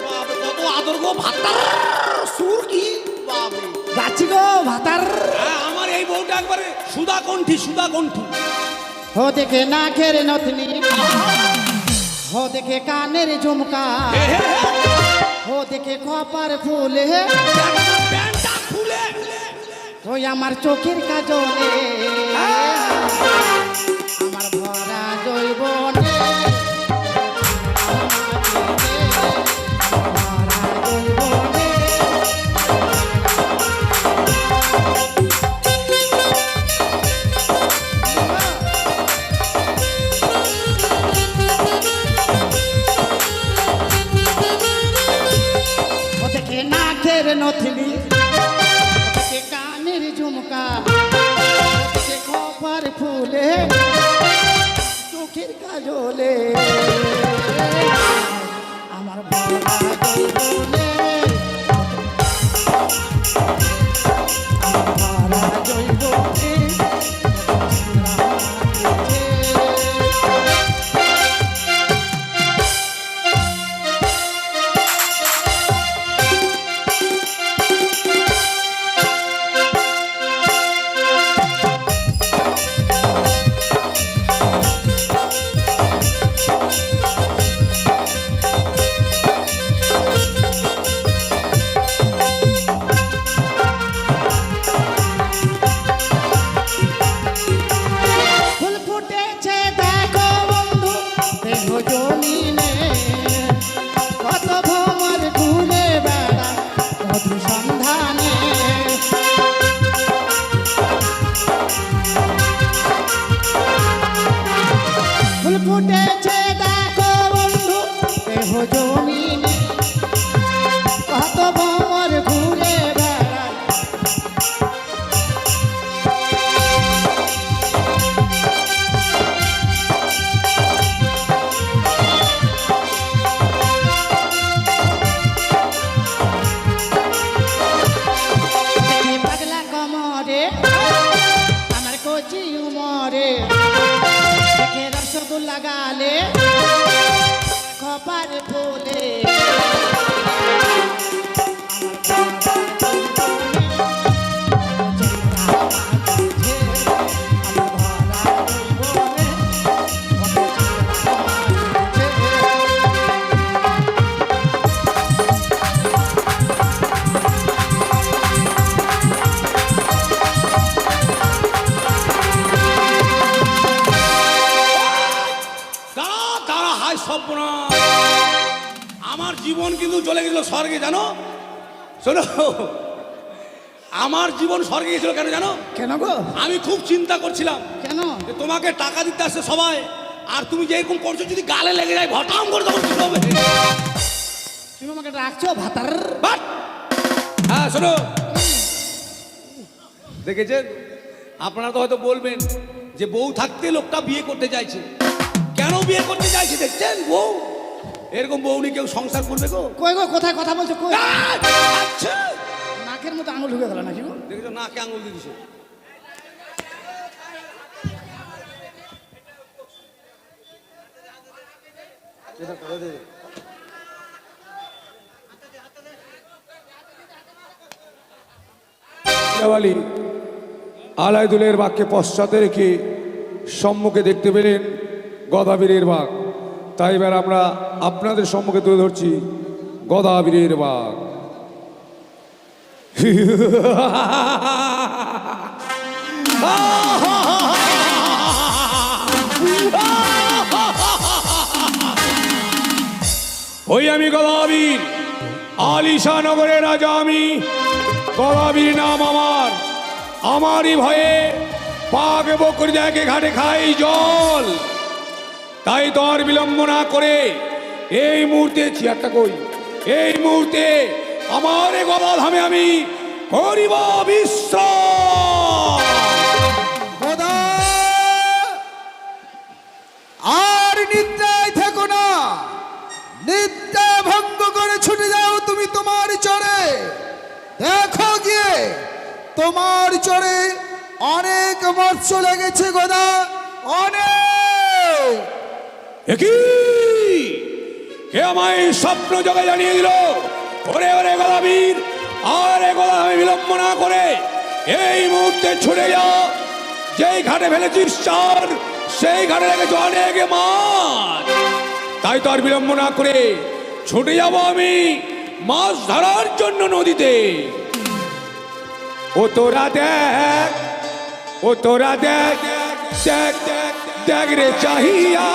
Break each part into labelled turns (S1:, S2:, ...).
S1: বাবা কত আদর গো ভাতার সুর কি বাবা
S2: যাচ্ছি গো ভাতার।
S1: আমার এই বউটা একবারে সুদা কণ্ঠী সুদা কণ্ঠী।
S2: হো দেখে নাকের নথনি, হো দেখে কানের ঝুমকা, হো দেখে কপার ফুলে,
S1: প্যান্টটা খুলে
S2: ওই আমার চোখের কাজলে, আমার ভরা জৈবনে, ভরা জৈবনে। ও দেখে নাকের নথনি, কানের ঝুমকা, খপার ফুলে, চোখের কাজলে, আমার ভরা জৈবনে, আমার ভরা জৈবনে। ফুল ফুটেছে দেখো বন্ধু, দেখো জমিনে, কত ভ্রমর ঘুরে বেড়া মধু সন্ধানে। ফুল ফুটেছে দেখো বন্ধু, দেখো জমিনে, কত ভ্রমর ঘুরে বেড়া। দেখে পাগলা কমরে, আমার কচি উমরে, দেখে রসগোল্লা গালে, খপার ফুলে,
S1: দাঁড়া দাঁড়া হাই সর্বনাশ। আমার জীবন কিন্তু চলে গেছিল স্বর্গে জানো। শোনো আমার জীবন স্বর্গে গেছিল কেন জানো?
S2: কেন গো?
S1: আমি খুব চিন্তা করছিলাম
S2: কেন?
S1: যে তোমাকে টাকা দিতে আসছে সবাই, আর তুমি যেরকম করছো যদি গালে লেগে যায় ভটাম করে তখন কি হবে?
S2: তুমি আমাকে ডাকছো ভাতার?
S1: বাট! হ্যাঁ শোনো, দেখেছেন আপনারা তো হয়তো বলবেন যে বউ থাকতে লোকটা বিয়ে করতে চাইছে। কেন বিয়ে করতে চাইছে দেখছেন? বউ এরকম বউ নিয়ে কেউ সংসার করবে গো?
S2: কই গো, কোথায় কথা বলছো? কই?
S1: আচ্ছা
S2: নাকের মতো আঙুল ঢুকে গেল নাকি গো?
S1: দেখেছো নাকে আঙুল দিয়ে দিছে।
S3: দেওয়ালি আলাইদুলের বাঘকে পশ্চাতে রেখে সম্মুখে দেখতে পেলেন গদাবীরের বাঘ। তাই এবার আমরা আপনাদের সম্মুখে তুলে ধরছি গদাবীরের বাঘ। ওই আমি গদাবীর, আলিশা নগরের রাজা আমি। গদাবীর নাম আমার, আমারই ভয়ে বাঘ বকরি দেখে ঘাটে খাই জল। তাই তো আর বিলম্ব না করে এই মুহূর্তে চেয়ারটা কই, এই মুহূর্তে আমার গদাধামে আমি করিব বিশ্রাম।
S4: খোদা, আর নিদ্রায় থেকো না, নিদ্রা ভঙ্গ করে ছুটে যাও তুমি তোমার চরে। দেখো গিয়ে তোমার চরে অনেক মৎস্য লেগেছে গোদা, অনেক।
S3: একই কে আমায় স্বপ্ন জগে জানিয়ে দিল, ওরে ওরে গদাবীর, আর এ কথা আমি বিলম্ব না করে এই মুহূর্তে ছুটে যা। যেই ঘাটে ফেলেছিস চার, সেই ঘাটে রেখেছ অনেক মাছ। তাই তো আর বিলম্ব না করে ছুটে যাব আমি মাছ ধরার জন্য নদীতে। ও তোরা দেখ, ও তোরা দেখ, দেখ দেখ রে চাহিয়া,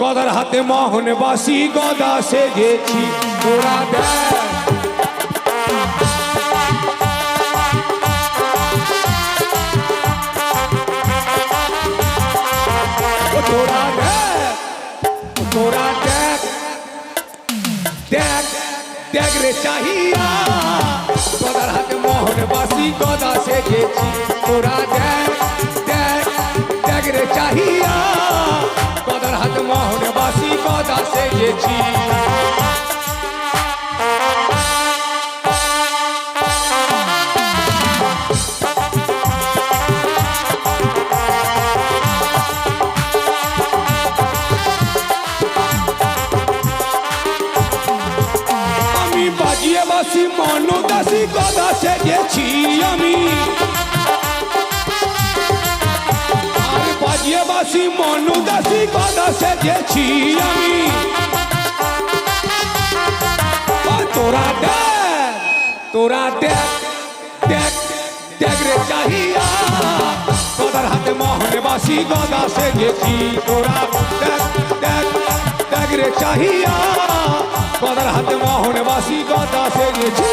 S3: গদার হাতে মোহন বাসি গদা সেজেছি। তোরা দেখ, ও তোরা দেখ, ও তোরা দেখ, দেখ দেখ রে চাহিয়া, গদার হাতে মোহন বাসি গদা সেজেছি। তোরা দেখ, দেখ দেখ রে চাহিয়া, গদার হাতে মোহন বাসি গদা সেজেছি। আমি বাজিয়ে বাসি মনোদাসী গদা সেজেছি আমি, আর বাজিয়ে বাসি মনোদাসী গদা সেজেছি আমি। তোরা দেখ, তোরা দেখ, দেখ দেখ রে চাহিয়া, গদার হাতে মোহন বাসি গদা সেজেছি। তোরা দেখ, দেখ দেখ রে চাহিয়া, গদার হাতে মোহন বাসি গদা সেজেছি।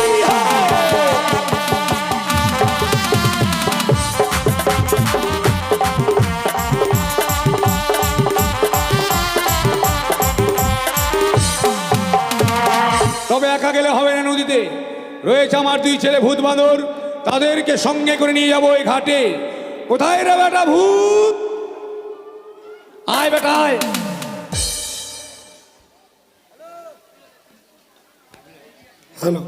S3: তবে একা গেলে হবে না, নদীতে রয়েছে আমার দুই ছেলে ভূত বাঁদর, তাদেরকে সঙ্গে করে নিয়ে যাবো এই ঘাটে। কোথায় রে বেটা ভূত, আয় বেটা আয়। হ্যালো,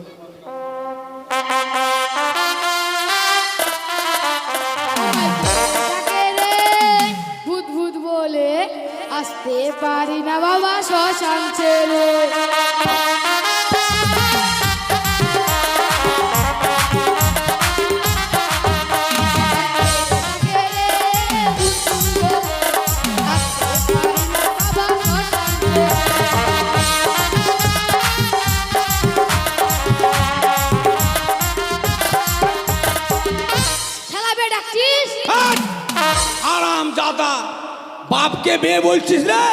S5: ভূত ভূত বলে আসতে পারি না বাবা শ্মশান ছেড়ে।
S3: আরাম দাদা, বাপকে বিয়ে বলছিস রে?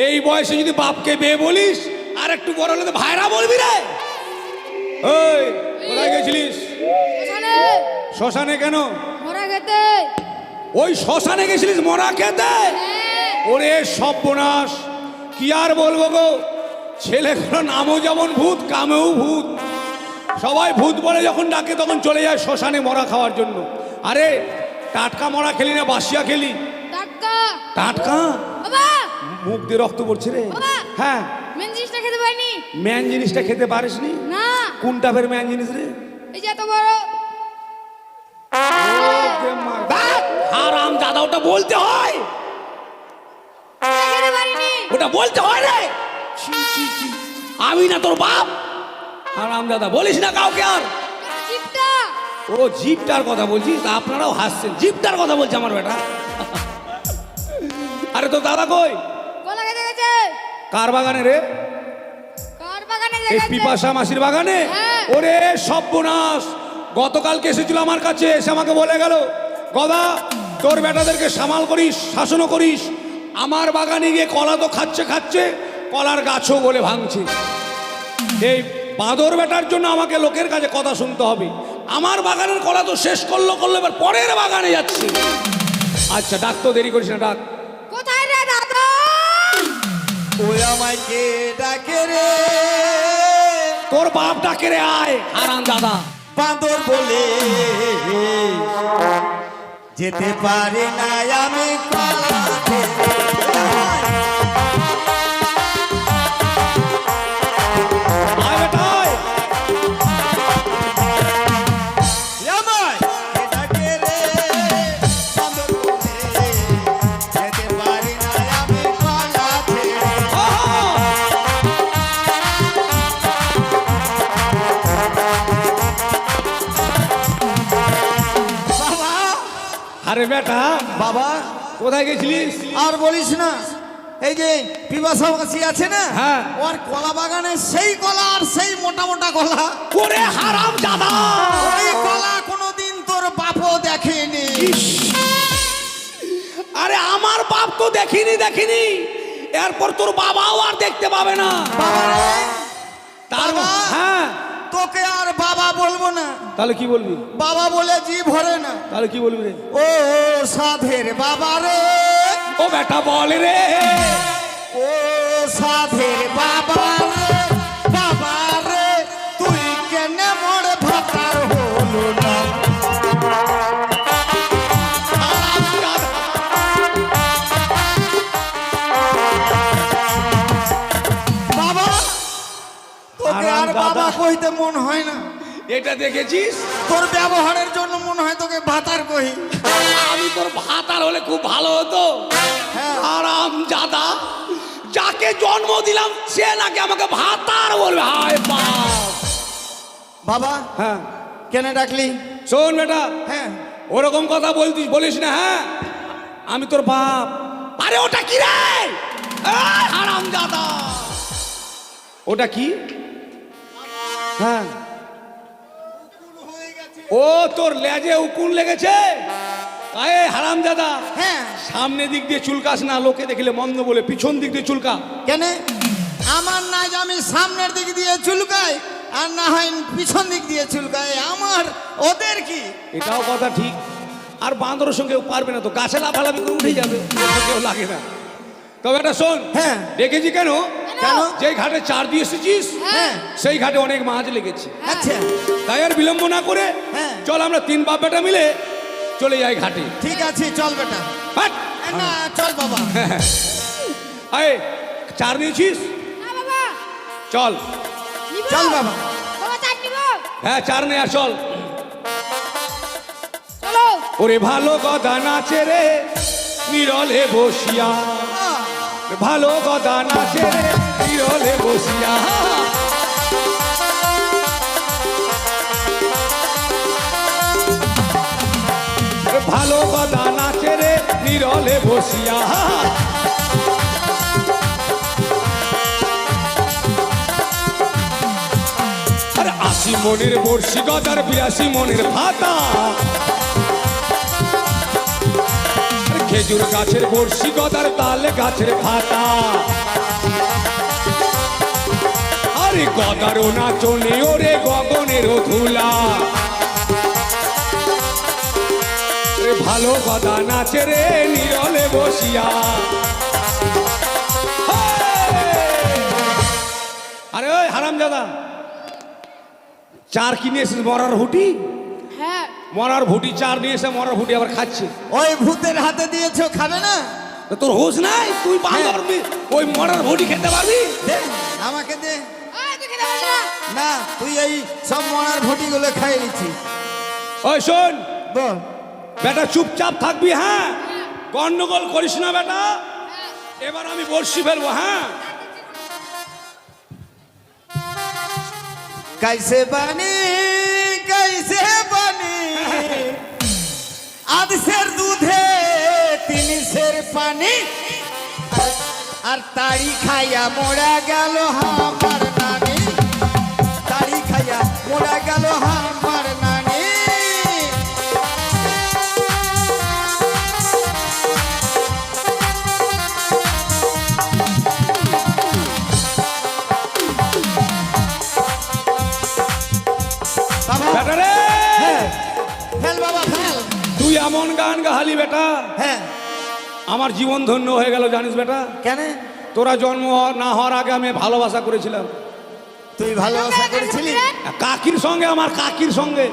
S3: এই বয়সে যদি বাপকে বিয়ে বলিস, আর একটু বড় হলে তো ভাইরা বলবি রে। ওই কোথায় গেছিলিস? শ্মশানে কেন?
S5: মরা খেতে।
S3: ওই শ্মশানে গেছিলিস মরা খেতে? ওরে সর্বনাশ, কি আর বলবো গো, ছেলেগুলো নামও যেমন ভূত, কামেও ভূত। সবাই ভূত বলে যখন ডাকে তখন চলে যায় শ্মশানে মরা খাওয়ার জন্য। আরে টাটকা মরা খেলি না বাসিয়া খেলি?
S5: টাটকা।
S3: টাটকা?
S5: বাবা
S3: মুখ দিয়ে রক্ত পড়ছে রে।
S5: বাবা,
S3: হ্যাঁ,
S5: মেন জিনিসটা খেতে পারিনি।
S3: ম্যান জিনিসটা খেতে পারিসনি?
S5: না।
S3: কোনটা ফের ম্যান জিনিস রে?
S5: এই যে এত বড়।
S3: আরাম দাদা, ওটা বলতে হয়,
S5: খেতে পারিনি।
S3: ওটা বলতে হয় রে। ছি, ছি, ছি। আমি না তোর বাপ? আরাম দাদা বলিস না কাউকে আর।
S5: জিপটা।
S3: ও জিপটার কথা বলছিস? আপনারাও হাসছেন, জিপটার কথা বলছে আমার বেটা। আরে তো দাদা কই?
S5: কলা খেতে গেছে।
S3: কার বাগানে রে?
S5: কার বাগানে
S3: এই
S5: গেছে?
S3: পিপাসা মাসির বাগানে?
S5: হ্যাঁ।
S3: ওরে সর্বনাশ, গতকালকে এসেছিল আমার কাছে, এসে আমাকে বলে গেল, গদা তোর বেটাদেরকে সামাল করিস, শাসনও করিস। আমার বাগানে গিয়ে কলা তো খাচ্ছে খাচ্ছে, কলার গাছও বলে ভাঙছে। এই বাঁদর বেটার জন্য আমাকে লোকের কাছে কথা শুনতে হবে। আমার বাগানের কলা তো শেষ করলো, এবার পরের বাগানে যাচ্ছে। আচ্ছা ডাক তো, দেরি করিস না, ডাক।
S5: কোথায় রে দাদা?
S4: ওই আমায় কে ডাকে রে?
S3: তোর বাপ ডাকে রে, আয়। আরাম দাদা,
S4: বাঁদর বলে যেতে পারি না আমি কলা খেতে।
S3: আয় বেটা আয়।
S4: আমায় কে ডাকে রে? বাঁদর বলে যেতে পারি না আমি কলা খেতে।
S3: আরে বেটা
S4: বাবা
S3: কোথায় গেছিলিস?
S4: আর বলিস না, এই যে পিপাসা মাসি আছে না,
S3: হ্যাঁ।
S4: ওর কলা বাগানে সেই কলা আর সেই মোটা মোটা কলা,
S1: ওরে হারাম জাদা,
S4: ওই কলা কোনোদিন তোর বাপও দেখেনি।
S1: আরে আমার বাপ তো দেখিনি, এরপর তোর বাবাও আর দেখতে পাবে না।
S4: বাবারে,
S1: তার
S4: বাবা,
S1: হ্যাঁ,
S4: তোকে আর বাবা বলবো না,
S3: তাহলে কি বলবি?
S4: বাবা বলে জি ভরে না।
S3: তাহলে কি বলবি রে?
S4: ও সাধের বাবা রে,
S1: ও বেটা বল রে,
S4: ও সাধের বাবা রে, বাবা রে, তুই কেন মোর ভাতার হলো না? বাবা, তোকে আর
S1: হারামজাদা।
S4: বাবা কইতে মন হয় না,
S1: এটা দেখেছিস?
S4: তোর ব্যবহারের জন্য মনে হয় তোকে ভাতার কই।
S1: আমি তোর ভাতার হলে খুব ভালো হতো।
S4: হ্যাঁ।
S1: হারাম জাদা, যাকে জন্ম দিলাম সে নাকি আমাকে ভাতার বলবে। হায় বাপ।
S4: বাবা
S3: হ্যাঁ
S4: কেন ডাকলি?
S3: শোন বেটা,
S4: হ্যাঁ,
S3: ওরকম কথা বলিস না। হ্যাঁ আমি তোর বাপ।
S1: আরে ওটা কি রে? হারাম জাদা,
S3: ওটা কি? হ্যাঁ ও তোর লেজে উকুন লেগেছে। আরে হারামজাদা,
S4: হ্যাঁ।
S3: সামনে দিক দিয়ে চুলকাস না, লোকে দেখলে মন্দ বলে। পিছন দিক দিয়ে চুলকা।
S4: কেন? আমার না যে আমি সামনের দিক দিয়ে চুলকাই আর না হয় পিছন দিক দিয়ে চুলকাই, আমার ওদের কি?
S3: এটাও কথা ঠিক। আর বাঁদরের সঙ্গে কেউ পারবে না তো, গাছে লাফালাফি করে উঠে যাবে, কেউ লাগে না। তবে এটা শোন,
S4: হ্যাঁ।
S3: দেখেছি কেন?
S4: কেন?
S3: যেই ঘাটে চার দিয়ে এসেছিস
S4: হ্যাঁ।
S3: সেই ঘাটে অনেক মাছ লেগেছে।
S4: আচ্ছা,
S3: তাই আর বিলম্ব না করে
S4: হ্যাঁ।
S3: চল আমরা তিন বাপ বেটা মিলে চলে যাই ঘাটে।
S4: ঠিক আছে, চল বেটা।
S3: হাট!
S4: না, চল বাবা।
S3: আয়, চার নিয়েছিস?
S5: না বাবা,
S3: চল।
S5: নিব?
S4: চল বাবা।
S5: বাবা চাট নিব?
S3: হ্যাঁ চার নে আর চল।
S5: চলো।
S3: ওরে ভালো গদা নাচে রে নিরলে বসিয়া, ভালো গদা নাচে রে নিরলে বসিয়া। ভালো গদা নাচে রে নিরলে বসিয়া। আরে ৮০ মনের বর্ষি গদার ৮২ মনের ভাতা। খেজুর গাছের বর্ষি গদার তাল গাছের ভাতা। আরে গদারও নাচনে ওরে গগনেরও ধুলা। ভালো গদা নাচে রে নিরলে বসিয়া। আরে ওই হারামজাদা, চার কিনে এসেছিস মরার ভুটি?
S5: হ্যাঁ।
S3: মরার ভুটি চার নিয়ে এসে মরার ভুটি আবার খাচ্ছে।
S4: ওই ভূতের হাতে দিয়েছো, খাবে না?
S3: তো তোর হোশ নাই? তুই বাঁদর ওই মরার ভুটি খেতে পারবি?
S4: দে, আমাকে দে।
S5: আয়, তুই খেতে পারবি না?
S4: না, তুই এই সব মরার ভুটিগুলো খাই নিচ্ছিস।
S3: ওই শোন
S4: বল।
S3: বেটা, চুপচাপ থাকবি। হ্যাঁ, গন্ডগোল করিস না বেটা। এবার আমি বর্ষি ফেলবো। হ্যাঁ,
S4: कैसे बनी आध सेर दूधे तीन सेर पानी আর তাড়ি খাইয়া মোড়া গেল আমার নানি, তাড়ি খাইয়া মোড়া গেল আমার নানি। বাবা,
S3: বেটা রে,
S4: হ্যাঁ, ফেল বাবা ফেল।
S3: তুই এমন গান গাহালি বেটা,
S4: হ্যাঁ,
S3: আমার জীবন ধন্য হয়ে গেল জানিস বেটা।
S4: কেন?
S3: তোরা জন্ম না হওয়ার আগে আমি ভালোবাসা করেছিলাম।
S4: তুই ভালোবাসা করেছিলি
S3: কাকির সঙ্গে, আমার কাকির সঙ্গে।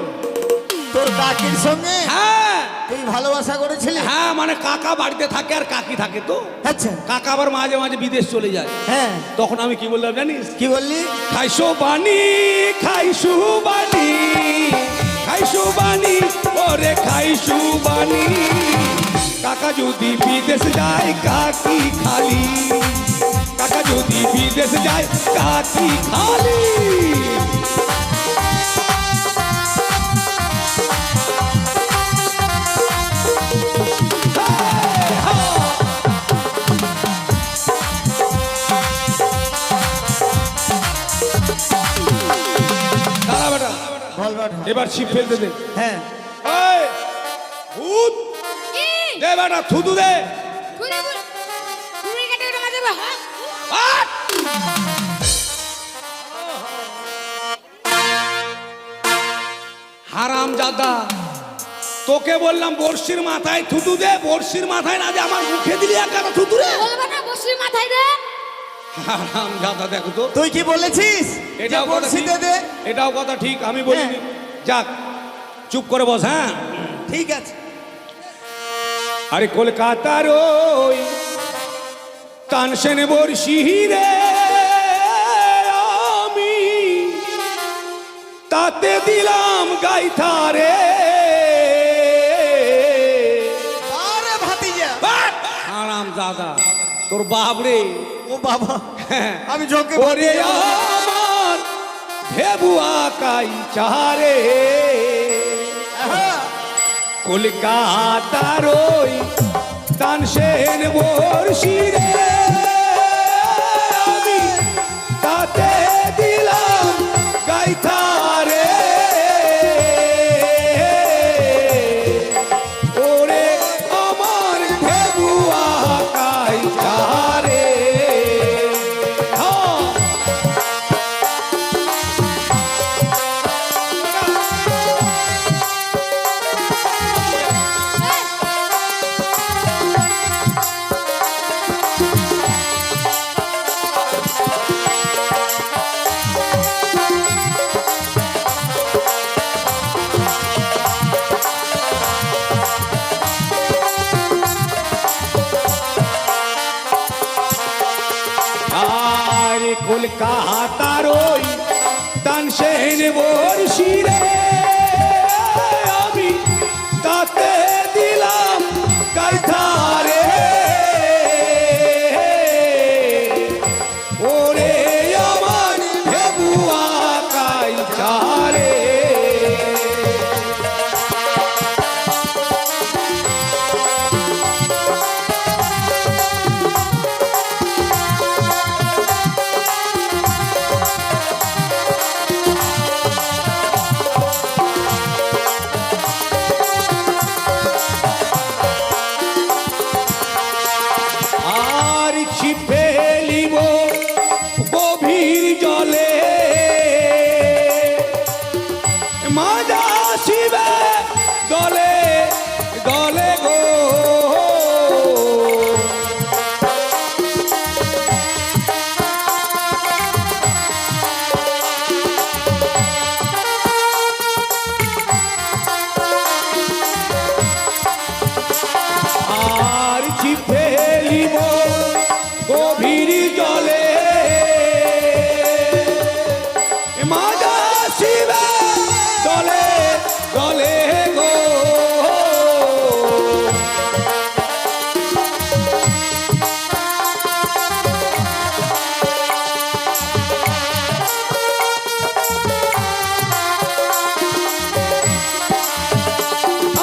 S4: তোর কাকির সঙ্গে?
S3: হ্যাঁ
S4: তুই ভালোবাসা করেছিলি?
S3: হ্যাঁ, মানে কাকা বাড়িতে থাকে আর কাকি থাকে তো।
S4: আচ্ছা,
S3: কাকা আবার মাঝে মাঝে বিদেশ চলে যায়।
S4: হ্যাঁ,
S3: তখন আমি কি বললাম জানিস?
S4: কি বললি?
S3: খাইসো বানি, খাইসু বানি, খাইসু বানি, ওরে খাইসু বানি। কাকা যদি বিদেশ যায় কাকি খালি, কাকা যদি বিদেশ যায় কাকি খালি। এবার ছিপ ফেলতে দে।
S4: হ্যাঁ
S3: এই, ভূত
S5: কি
S3: দে বেটা, থুতু দে।
S5: ঘুরে ঘুরে ঘুরে কেটে কেটে মাঝে হ্যাঁ
S3: আট! হারাম জাদা, তোকে বললাম বর্ষির মাথায় থুতু দে, বর্ষির মাথায় না যে আমার মুখে দিলি একটা থুতু রে।
S5: বলবে না বসির মাথায় দে
S3: হারাম জাদা, দেখো তো,
S4: তুই কি বলেছিস
S3: এটাও কথা
S4: বলছি
S3: ঠিক,
S4: দে দে
S3: এটাও কথা ঠিক, আমি বলিনি। যাক, চুপ করে বস। হ্যাঁ,
S4: ঠিক আছে
S3: আরে কলকাতার ওই তানসেন বর্ষি রে আমি তাতে দিলাম গাইথা রে।
S4: আরে ভাতিজা
S3: হারাম দাদা, তোর বাপ রে।
S4: ও বাবা আমি ঝোঁকে
S3: ওরে আমার ভেবুয়া কাই চারে কলকাতার ওই তানসেন বর্ষি রে আমি তাতে দিলাম গাইথা রে। ওরে আমার ভেবুয়া কাই চারে। হ্যাঁ, আর কলকাতার ওই তানসেন বর্ষি রে আমি তাতে দিলাম গাইথা রে। ওরে আমার ভেবুয়া কাইথা রে। আর ছিপ ফেলিব গভীর জলে মাজা শিবে দলে দলে গো। আর ছিপ ফেলিব গভীর জলে মাজা শিবে দলে দলে গো।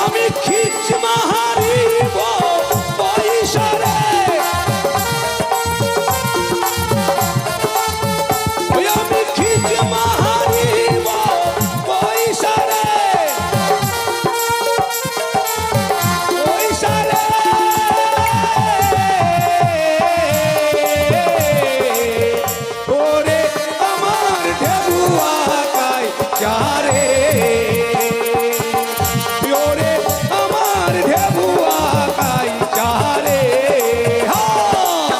S3: আমি খিচ মাহারিব পয়সারে, ওই আমি খিচ মাহারিব পয়সারে, পয়সারে। ওরে আমার ঢেবুয়া কাই চারে। ওরে আমার ঢেবুয়া কাই চারে। হ্যাঁ,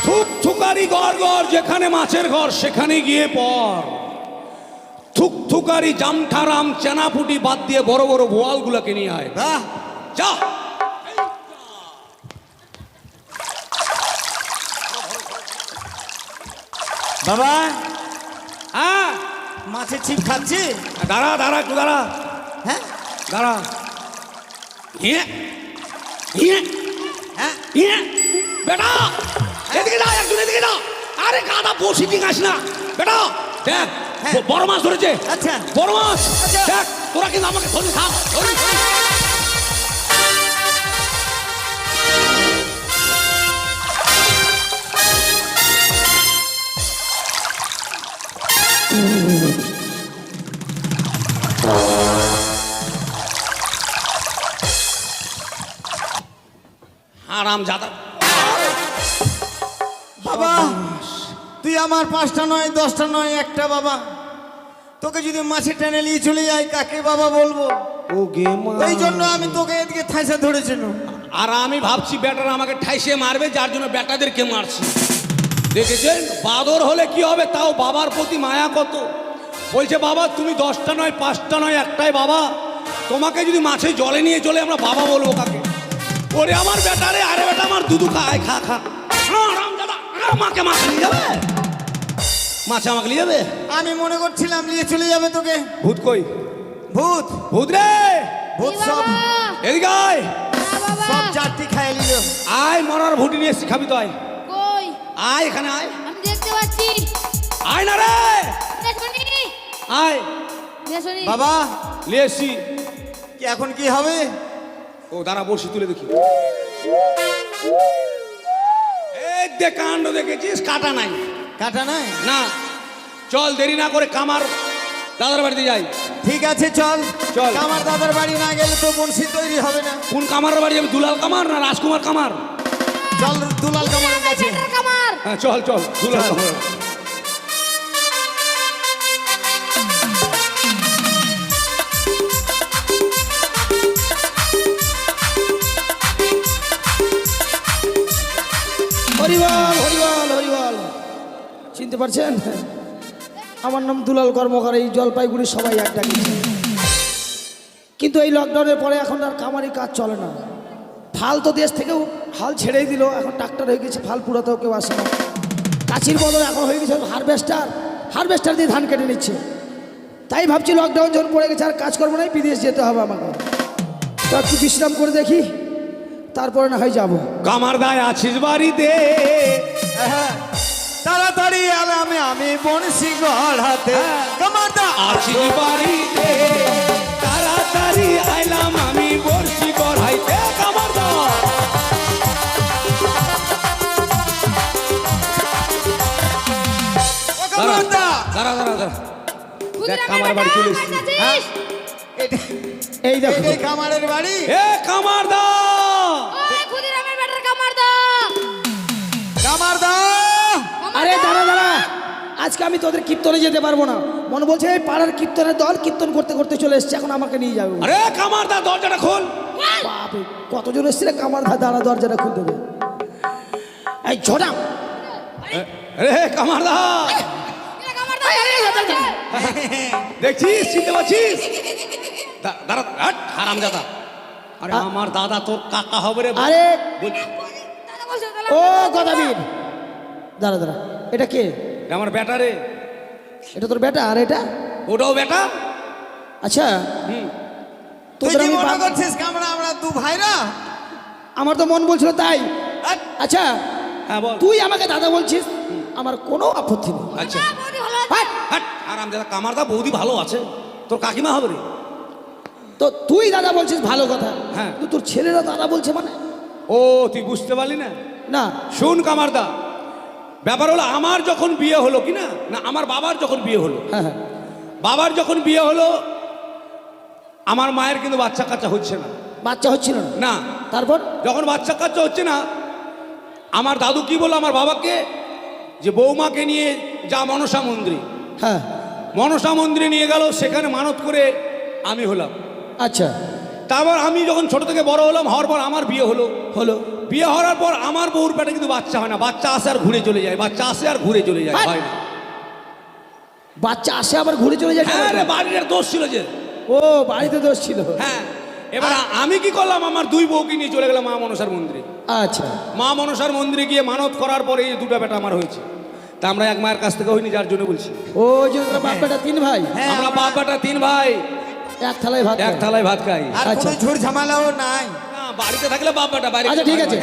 S3: থুক থুকারি ঘর ঘর, যেখানে মাছের ঘর সেখানে গিয়ে পর। থুক থুকারি জামঠারাম চেনাপুটি বাদ দিয়ে বড় বড় বোয়ালগুলোকে নিয়ে আয়।
S4: বাহ
S3: যা।
S4: বাবা
S3: হ্যাঁ,
S4: মাছের ছিপ খাচ্ছি
S3: দাঁড়া দাঁড়া, একটু দাঁড়া,
S4: হ্যাঁ
S3: দাঁড়া। ইয়ে, ইয়ে,
S4: হ্যাঁ
S3: ইয়ে, বেটা এদিকে না, একটু এদিকে না। আরে গাদা বসি ঠিক আস না বেটা। দেখ,
S4: হ্যাঁ।
S3: বড় মাছ ধরেছে।
S4: আচ্ছা।
S3: বড় মাছ।
S4: আচ্ছা।
S3: দেখ, তোরা কিন্তু আমাকে ধরে থাক, ধরি, ধরি।
S1: আরাম জাদা।
S4: বাবা তুই আমার 5টা নয় 10টা নয় একটা বাবা, তোকে যদি মাছে টেনে নিয়ে চলে যায় কাকে বাবা বলবো?
S1: ও গে মা।
S4: এই জন্য আমি তোকে এদিকে থাইসা ধরেছিল।
S1: আর আমি ভাবছি বেটারা আমাকে ঠাইসে মারবে, যার জন্য বেটাদেরকে মারছি। দেখেছেন বাদর হলে কি হবে, তাও বাবার প্রতি মায়া কত। বলছে বাবা তুমি 10টা নয় 5টা নয় একটাই বাবা, তোমাকে যদি মাছে জলে নিয়ে চলে আমরা বাবা বলবো কাকে? ওরে আমার বেটারে, আরে বেটা আমার দুধু খায়, খা খা। আরাম দাদা, আমাকে মাছ নিয়ে যাবে, মাছ আমাকে নিয়ে যাবে।
S4: আমি মনে করছিলাম নিয়ে চলে যাবে তোকে।
S1: ভূত কই?
S4: ভূত
S1: ভূত রে,
S4: ভূত সব
S1: এদিকে আয়।
S5: বাবা
S4: সব চারটি খাইয়ে নিল।
S1: আয় মরার ভুটি নিয়ে এসছি, খাবি তো আয়।
S5: কই
S1: আয় এখানে আয়,
S5: আমি দেখতে পাচ্ছি
S1: আয় না রে,
S5: দেখুনি
S1: আয়।
S5: দেখুনি
S4: বাবা
S1: নিয়ে এসছি।
S4: কি এখন কি হবে?
S1: ও দাঁড়া বসি তুলে দেখি। এই দে কাণ্ড দেখেছিস, কাটা নাই
S4: কাটা নাই?
S1: না। চল দেরি না করে কামার দাদার বাড়িতে যাই।
S4: ঠিক আছে চল
S1: চল।
S4: আমার দাদার বাড়ি না গেলে তো বংশী তৈরি হবে না।
S1: কোন কামারের বাড়ি যাবি? দুলাল কামার না রাজকুমার কামার?
S4: চল দুলাল কামারের কাছে।
S5: কামার
S1: হ্যাঁ চল চল দুলাল কামার।
S2: হরিবল হরিবল হরিবল। চিনতে পারছেন? আমার নাম দুলাল কর্মকার, এই জলপাইগুড়ি সবাই এক ডাকিছে। কিন্তু এই লকডাউনের পরে এখন আর কামারি কাজ চলে না। ফাল তো দেশ থেকেও হাল ছেড়েই দিল, এখন ট্রাক্টর হয়ে গেছে, ফাল পুরাতেও কেউ আসে না। কাছির বদলে এখন হয়ে গেছে হারভেস্টার, হারভেস্টার দিয়ে ধান কেটে নিচ্ছে। তাই ভাবছি লকডাউন যখন পড়ে গেছে আর কাজ করবো না, বিদেশ যেতে হবে আমাকে। তো একটু বিশ্রাম করে দেখি, তারপরে না হয় যাবো।
S1: কামার দায় আছিস বাড়িতে?
S4: হ্যাঁ, তাড়াতাড়ি আলামে আমি বংশী গড়াতে। কামারদা
S1: আছিস বাড়িতে, তাড়াতাড়ি আইলাম আমি বর্ষি গড়াইতে। কামার দা
S4: ও কামারদা
S1: দাঁড়া দাঁড়া দাঁড়া, দেখ কামার বাড়ি চলে এসছি।
S2: এই দেখো,
S4: এই কামারের বাড়ি।
S1: এ কামার দা,
S5: ওই ক্ষুদিরামের বেটার কামার দা
S4: কামারদা
S2: আরে দাঁড়া দাঁড়া, আজকে আমি তোদের কীর্তনে যেতে পারবো না। মনে বলছে এই পাড়ার কীর্তনের দল কীর্তন করতে করতে চলে এসছে, এখন আমাকে নিয়ে যাবে।
S1: আরে কামার দা দরজাটা খোল।
S2: বাপরে কতজন এসছে রে, কামার ধা দাঁড়া, দরজাটা খুলতে দেবে। এই ছোটা
S1: আরে কামার দা,
S5: এটা কামার দা
S1: দেখছিস চিনতে পারছিস? দাঁড়া হারাম দাদা। আরে আমার দাদা তোর কাকা হবে রে।
S2: আরে
S5: দাদা বলছে
S2: ও গদাবীর, দাঁড়া দাঁড়া, এটা কে?
S1: এটা আমার বেটা রে।
S2: এটা তোর বেটা? আর এটা?
S1: ওটাও বেটা।
S2: আচ্ছা
S1: হুম,
S4: তুই
S2: তোদের
S4: কি
S2: আমি
S4: মনে করছিস কামরা আমরা দু ভাইরা?
S2: আমার তো মন বলছিল তাই। আচ্ছা
S1: হ্যাঁ বল।
S2: তুই আমাকে দাদা বলছিস, আমার কোনো আপত্তি নেই।
S1: আচ্ছা
S5: বৌদি ভালো আছে
S2: হাট!
S1: হাট আরাম দাদা, কামার দা বৌদি ভালো আছে, তোর কাকিমা হবে রে।
S2: তো তুই দাদা বলছিস ভালো কথা,
S1: হ্যাঁ।
S2: কিন্তু তোর ছেলেরা দাদা বলছে মানে?
S1: ও তুই বুঝতে পারলি না?
S2: না
S1: শোন কামার দা, ব্যাপার হলো আমার যখন বিয়ে হলো কি না, না আমার বাবার যখন বিয়ে হলো,
S2: হ্যাঁ হ্যাঁ,
S1: বাবার যখন বিয়ে হলো আমার মায়ের কিন্তু বাচ্চা কাচ্চা হচ্ছে না।
S2: বাচ্চা হচ্ছিল না?
S1: না,
S2: তারপর?
S1: যখন বাচ্চা কাচ্চা হচ্ছে না, আমার দাদু কি বললো আমার বাবাকে, যে বৌমাকে নিয়ে যা মনসা মন্দিরে।
S2: হ্যাঁ
S1: মনসা মন্দিরে নিয়ে গেল, সেখানে মানত করে আমি হলাম।
S2: আচ্ছা,
S1: তারপর আমি যখন ছোট থেকে বড় হলাম, হওয়ার পর আমার বিয়ে হলো।
S2: হলো।
S1: বিয়ে হওয়ার পর আমার বউর পেটে কিন্তু বাচ্চা হয় না, বাচ্চা আসে আর ঘুরে চলে যায়, বাচ্চা আসে আর ঘুরে চলে যায়,
S2: হাট!
S1: হয় না।
S2: বাচ্চা আসে আবার ঘুরে চলে যায়?
S1: হ্যাঁ রে, বাড়ির দোষ ছিল যে।
S2: ও বাড়িতে দোষ ছিল।
S1: হ্যাঁ, এবার আমি কি করলাম, আমার দুই বউকে নিয়ে চলে গেলাম মা মনসার মন্দিরে।
S2: আচ্ছা,
S1: মা মনসার মন্দিরে গিয়ে মানত করার পরে এই দুটো বেটা আমার হয়েছে। তা আমরা এক মায়ের কাছ থেকে হইনি, যার জন্য বলছি।
S2: ও যে তোরা বাপ বেটা তিন ভাই,
S1: আমরা বাপ বেটা তিন ভাই,
S2: এক থালায় ভাত
S1: এক
S2: খায়।
S1: থালায় ভাত খাই।
S4: আর
S2: আচ্ছা।
S4: কোনো ঝুড় ঝামেলাও নাই।
S1: না, বাড়িতে থাকলে বাপ বেটা, বাইরে
S2: আচ্ছা ঠিক আছে।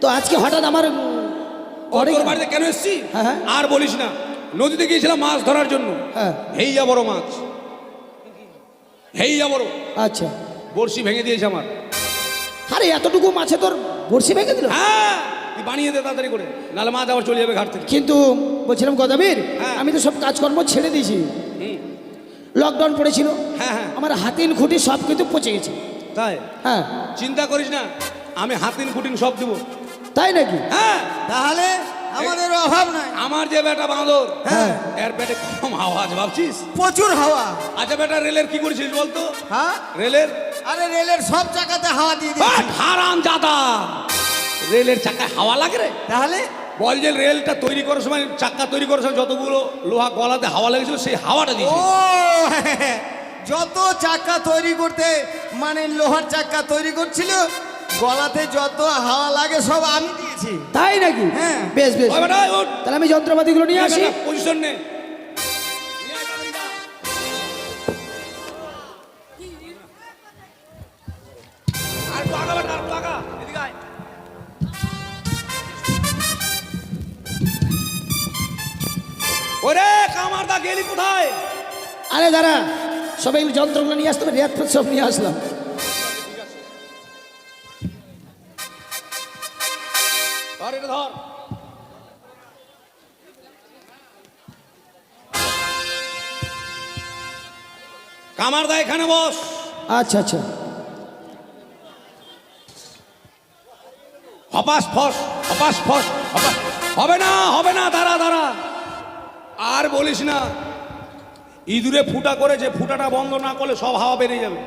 S2: তো আজকে হঠাৎ আমার
S1: তোর বাড়িতে কেন এসছি
S2: হ্যাঁ, হ্যাঁ।
S1: আর বলিস না। নদীতে গিয়েছিলাম মাছ ধরার জন্য।
S2: হ্যাঁ
S1: হেইয়া বড় মাছ, হেইয়া বড়।
S2: আচ্ছা,
S1: বড়শি ভেঙে দিয়েছে আমার।
S2: আরে এতটুকু মাছে তোর বড়শি ভেঙে দিল?
S1: হ্যাঁ, তুই বানিয়ে দে তাড়াতাড়ি করে, নাহলে মাছ আবার চলে যাবে ঘাট থেকে।
S2: কিন্তু বলছিলাম গদাবীর,
S1: হ্যাঁ।
S2: আমি তো সব কাজকর্ম ছেড়ে দিয়েছি। লকডাউন পড়েছিল,
S1: হ্যাঁ হ্যাঁ
S2: আমার হাতিন খুঁটি সব কিন্তু পচে গেছে।
S1: তাই
S2: হ্যাঁ,
S1: চিন্তা করিস না, আমি হাতিন কুটিন সব দেবো।
S2: তাই নাকি?
S1: হ্যাঁ,
S4: তাহলে আমাদের অভাব নাই।
S1: আমার যে বেটা বাঁদর,
S2: হ্যাঁ।
S1: এর পেটে কম আওয়াজ ভাবছিস?
S4: প্রচুর হাওয়া।
S1: আচ্ছা বেটা, রেলের কি করেছিস বলতো?
S4: হ্যাঁ,
S1: রেলের
S4: আরে রেলের সব চাকাতে হাওয়া দিয়ে দিয়েছি।
S1: হারাম জাদা, রেলের চাকায় হাওয়া লাগে রে?
S4: তাহলে
S1: বল যে রেলটা তৈরি করার সময়, চাক্কা তৈরি করার সময় যতগুলো লোহা গলাতে হাওয়া লেগেছিল, সেই হাওয়াটা
S4: ও
S1: দিয়েছি।
S4: যত চাকা তৈরি করতে, মানে লোহার চাকা তৈরি করছিল, গলাতে যত হাওয়া লাগে সব আমি দিয়েছি।
S2: তাই নাকি?
S4: হ্যাঁ।
S2: বেশ বেশ,
S1: ওই বেটা, ওঠ।
S2: তাহলে আমি যন্ত্রপাতিগুলো নিয়ে আসি।
S1: পজিশন নে। আর একটু আগা বেটা, আর একটু আগা, এদিকে আয়। ওরে কামারদা, গেলি কোথায়?
S2: আরে দাঁড়া, সবাই যন্ত্রগুলো নিয়ে আসতে হবে, রেয়াত সব নিয়ে আসলাম।
S1: ধর এটা ধর। কামারদা এখানে বস।
S2: আচ্ছা আচ্ছা,
S1: হপাস ফস, হপাস ফস, হপাস। হবে না, হবে না, দাঁড়া দাঁড়া, আর বলিস না। ইঁদুরে ফুটা করে, যে ফুটাটা বন্ধ না করলে সব হাওয়া বেরিয়ে যাবে।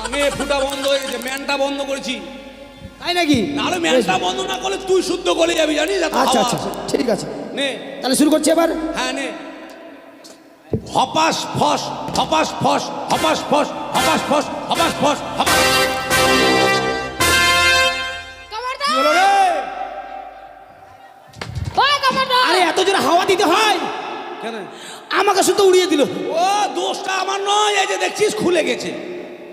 S1: আমি ফুটা বন্ধ হয়ে গেছে, ম্যানটা বন্ধ করেছি।
S2: তাই নাকি?
S1: নাহলে ম্যানটা বন্ধ না করলে তুই শুদ্ধ গলে যাবি, জানিস? এত
S2: আচ্ছা
S1: হাওয়া
S2: আচ্ছা,
S1: আছে।
S2: ঠিক আছে,
S1: নে,
S2: তাহলে শুরু করছি এবার।
S1: হ্যাঁ নে। হপাস ফস, হপাস ফস, হপাস ফস, হপাস ফস, হপাস ফস, হপাস।
S5: কামারদা,
S1: কি হলো রে?
S5: ওই কামারদা,
S2: আরে এত জোরে হাওয়া দিতে হয়?
S1: কেন?
S2: আমাকে শুধু উড়িয়ে দিল।
S1: ও দোষটা আমার নয়, এই যে দেখছিস খুলে গেছে,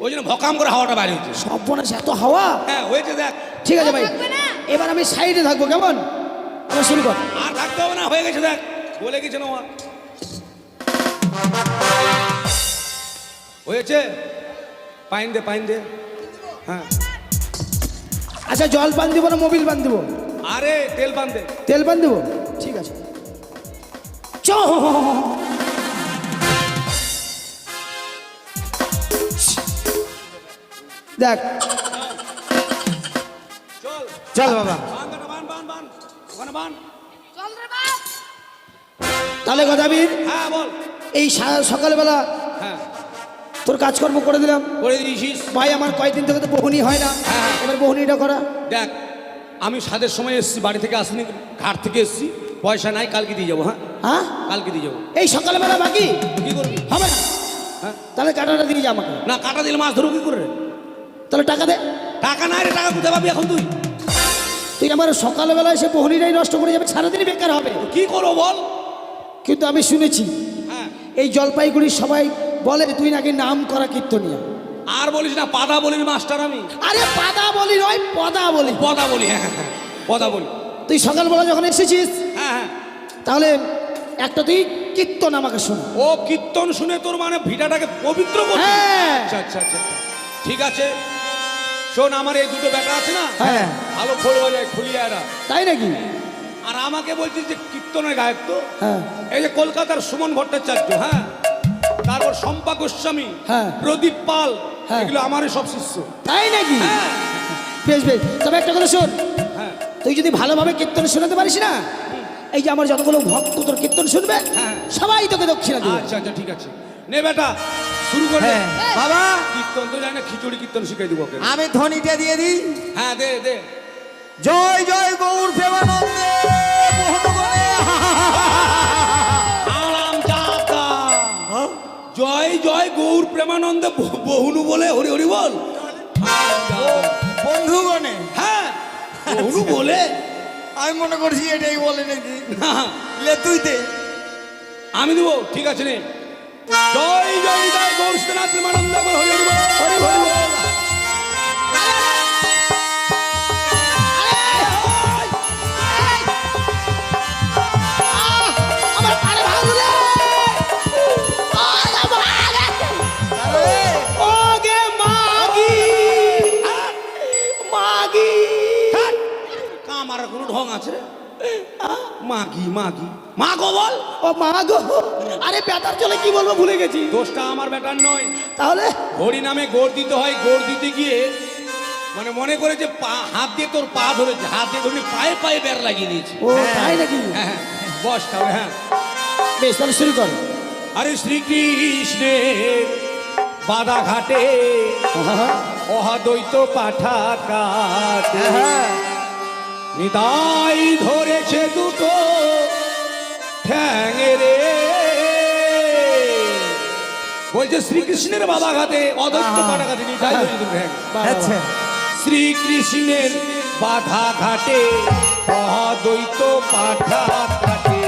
S1: ওই জন্য ভকাম করে হাওয়াটা বাইরে হচ্ছে।
S2: সর্বনাশ, এত হাওয়া।
S1: হ্যাঁ হয়েছে, দেখ।
S2: ঠিক আছে ভাই,
S5: থাকবে না?
S2: এবার আমি সাইডে থাকবো, কেমন? এবার শুরু কর।
S1: আর থাকতে হবে না, হয়ে গেছে, দেখ বলে গেছে না আমার। হয়েছে, পাইন দে, পাইন দে। হ্যাঁ,
S2: আচ্ছা, জল পান দিব না মোবিল পান দিব?
S1: আরে তেল পান দে।
S2: তেল পান দিব, ঠিক আছে। চ দেখ,
S1: চল
S4: চল বাবা।
S1: বান বেটা, বান বান বান, ওখানে বান।
S5: চল রে বাপ।
S2: তাহলে গদাবীর,
S1: হ্যাঁ বল।
S2: এই সকালবেলা
S1: হ্যাঁ
S2: তোর কাজকর্ম করে দিলাম।
S1: করে দিয়েছিস।
S2: ভাই, আমার কয়েকদিন থেকে তো বহনি হয় না,
S1: হ্যাঁ।
S2: এবার বহনিটা করা।
S1: দেখ, আমি সাদের সময় এসেছি, বাড়ি থেকে আসিনি, ঘাট থেকে এসেছি, পয়সা নাই, কালকে দিয়ে যাবো। হ্যাঁ,
S2: হ্যাঁ,
S1: কালকে দিয়ে যাবো।
S2: এই সকালবেলা বাকি
S1: কি করবি?
S2: হবে না?
S1: হ্যাঁ,
S2: তাহলে কাটাটা দিয়ে যা আমাকে।
S1: না কাটা দিলে মাছ ধরবো কি করে রে?
S2: তাহলে টাকা দে।
S1: টাকা নাই রে, টাকা কোথায় পাবি এখন তুই?
S2: তুই আমার সকালবেলা এসে বহনিটাই নষ্ট করে যাবে, সারাদিনই বেকার হবে।
S1: কি করবো বল?
S2: কিন্তু আমি শুনেছি
S1: হ্যাঁ,
S2: এই জলপাইগুড়ির সবাই বলে তুই নাকি নাম করা কীর্তনিয়া।
S1: আর বলিস না, পাদা বলির মাস্টার আমি।
S2: আরে পাদা বলি নয়, পদা বলি।
S1: পদা বলি, হ্যাঁ হ্যাঁ হ্যাঁ, পদা বলি।
S2: তুই সকালবেলা যখন এসেছিস,
S1: হ্যাঁ হ্যাঁ।
S2: তাহলে একটা তুই কীর্তন আমাকে শোনা।
S1: ও কীর্তন শুনে তোর মানে ভিটাটাকে পবিত্র করবি?
S2: হ্যাঁ।
S1: আচ্ছা আচ্ছা আচ্ছা, ঠিক আছে। শোন, আমার এই দুটো বেটা আছে না,
S2: হ্যাঁ।
S1: ভালো খোল বাজায়, খুলিয়ারা।
S2: তাই নাকি?
S1: আর আমাকে বলছিস যে কীর্তনের গায়ক তো,
S2: হ্যাঁ।
S1: এই যে কলকাতার সুমন ভট্টাচার্য, হ্যাঁ, তারপর শম্পা গোস্বামী,
S2: হ্যাঁ।
S1: প্রদীপ পাল,
S2: হ্যাঁ।
S1: এগুলো আমারই সব শিষ্য।
S2: তাই নাকি?
S1: হ্যাঁ
S2: বেশ বেশ, তবে একটা কথা শোন,
S1: হ্যাঁ
S2: তুই যদি ভালোভাবে কীর্তন শোনাতে পারিস না, এই যে আমার যতগুলো ভক্ত তোর কীর্তন শুনবে,
S1: হ্যাঁ।
S2: সবাই তোকে দক্ষিণা দেবে।
S1: আচ্ছা আচ্ছা, ঠিক আছে, নে বেটা শুরু করে দে।
S4: হ্যাঁ বাবা,
S1: কীর্তন তো জানি না, খিচুড়ি কীর্তন শিখাই দিব ওকে।
S4: আমি ধ্বনিটা দিয়ে দিই।
S1: হ্যাঁ দে দে।
S4: জয় জয় গৌর প্রেমানন্দে বহুগুণে।
S1: আরাম জাতা। জয় জয় গৌর প্রেমানন্দে বহুনু বলে হরি হরি বল।
S4: বন্ধুগণে,
S1: হ্যাঁ, বহুনু বলে।
S4: আমি মনে করছি এটাই বলে নাকি।
S1: না,
S4: লে তুই দে।
S1: আমি দেবো, ঠিক আছে নে। জয় জয় জয় গৌর শ্রীনাথ প্রেমানন্দ হরি হরি বল, হরি হরি বল।
S2: আমার পাড়ে
S1: আছে রে মাগি মাগি মা গো বল।
S2: ও মা গো, আরে বেটার চলে কি বলবো ভুলে গেছি।
S1: দোষটা আমার বেটার নয়,
S2: তাহলে
S1: হরি নামে গোড় দিতে হয়, গোড় দিতে গিয়ে মানে মনে করে যে হাত দিয়ে তোর পা ধরেছে, হাত দিয়ে ধরে পায়ে পায়ে বের লাগিয়ে দিয়েছে।
S2: ও তাই নাকি?
S1: হ্যাঁ হ্যাঁ, বস তাহলে। হ্যাঁ
S2: বেশ, তাহলে শুরু কর।
S1: আরে শ্রীকৃষ্ণের বাধা ঘাটে অহাদ্বৈত পাঠা কাটে, নিতাই ধরেছে দুটো ঠ্যাং রে। বলছে শ্রীকৃষ্ণের বাধা ঘাটে অদ্বৈত পাঠা ঘাটে নিতাই ধরেছে দুটো ঠ্যাং।
S4: আচ্ছা
S1: শ্রীকৃষ্ণের বাধা ঘাটে অদ্বৈত পাঠা কাটে,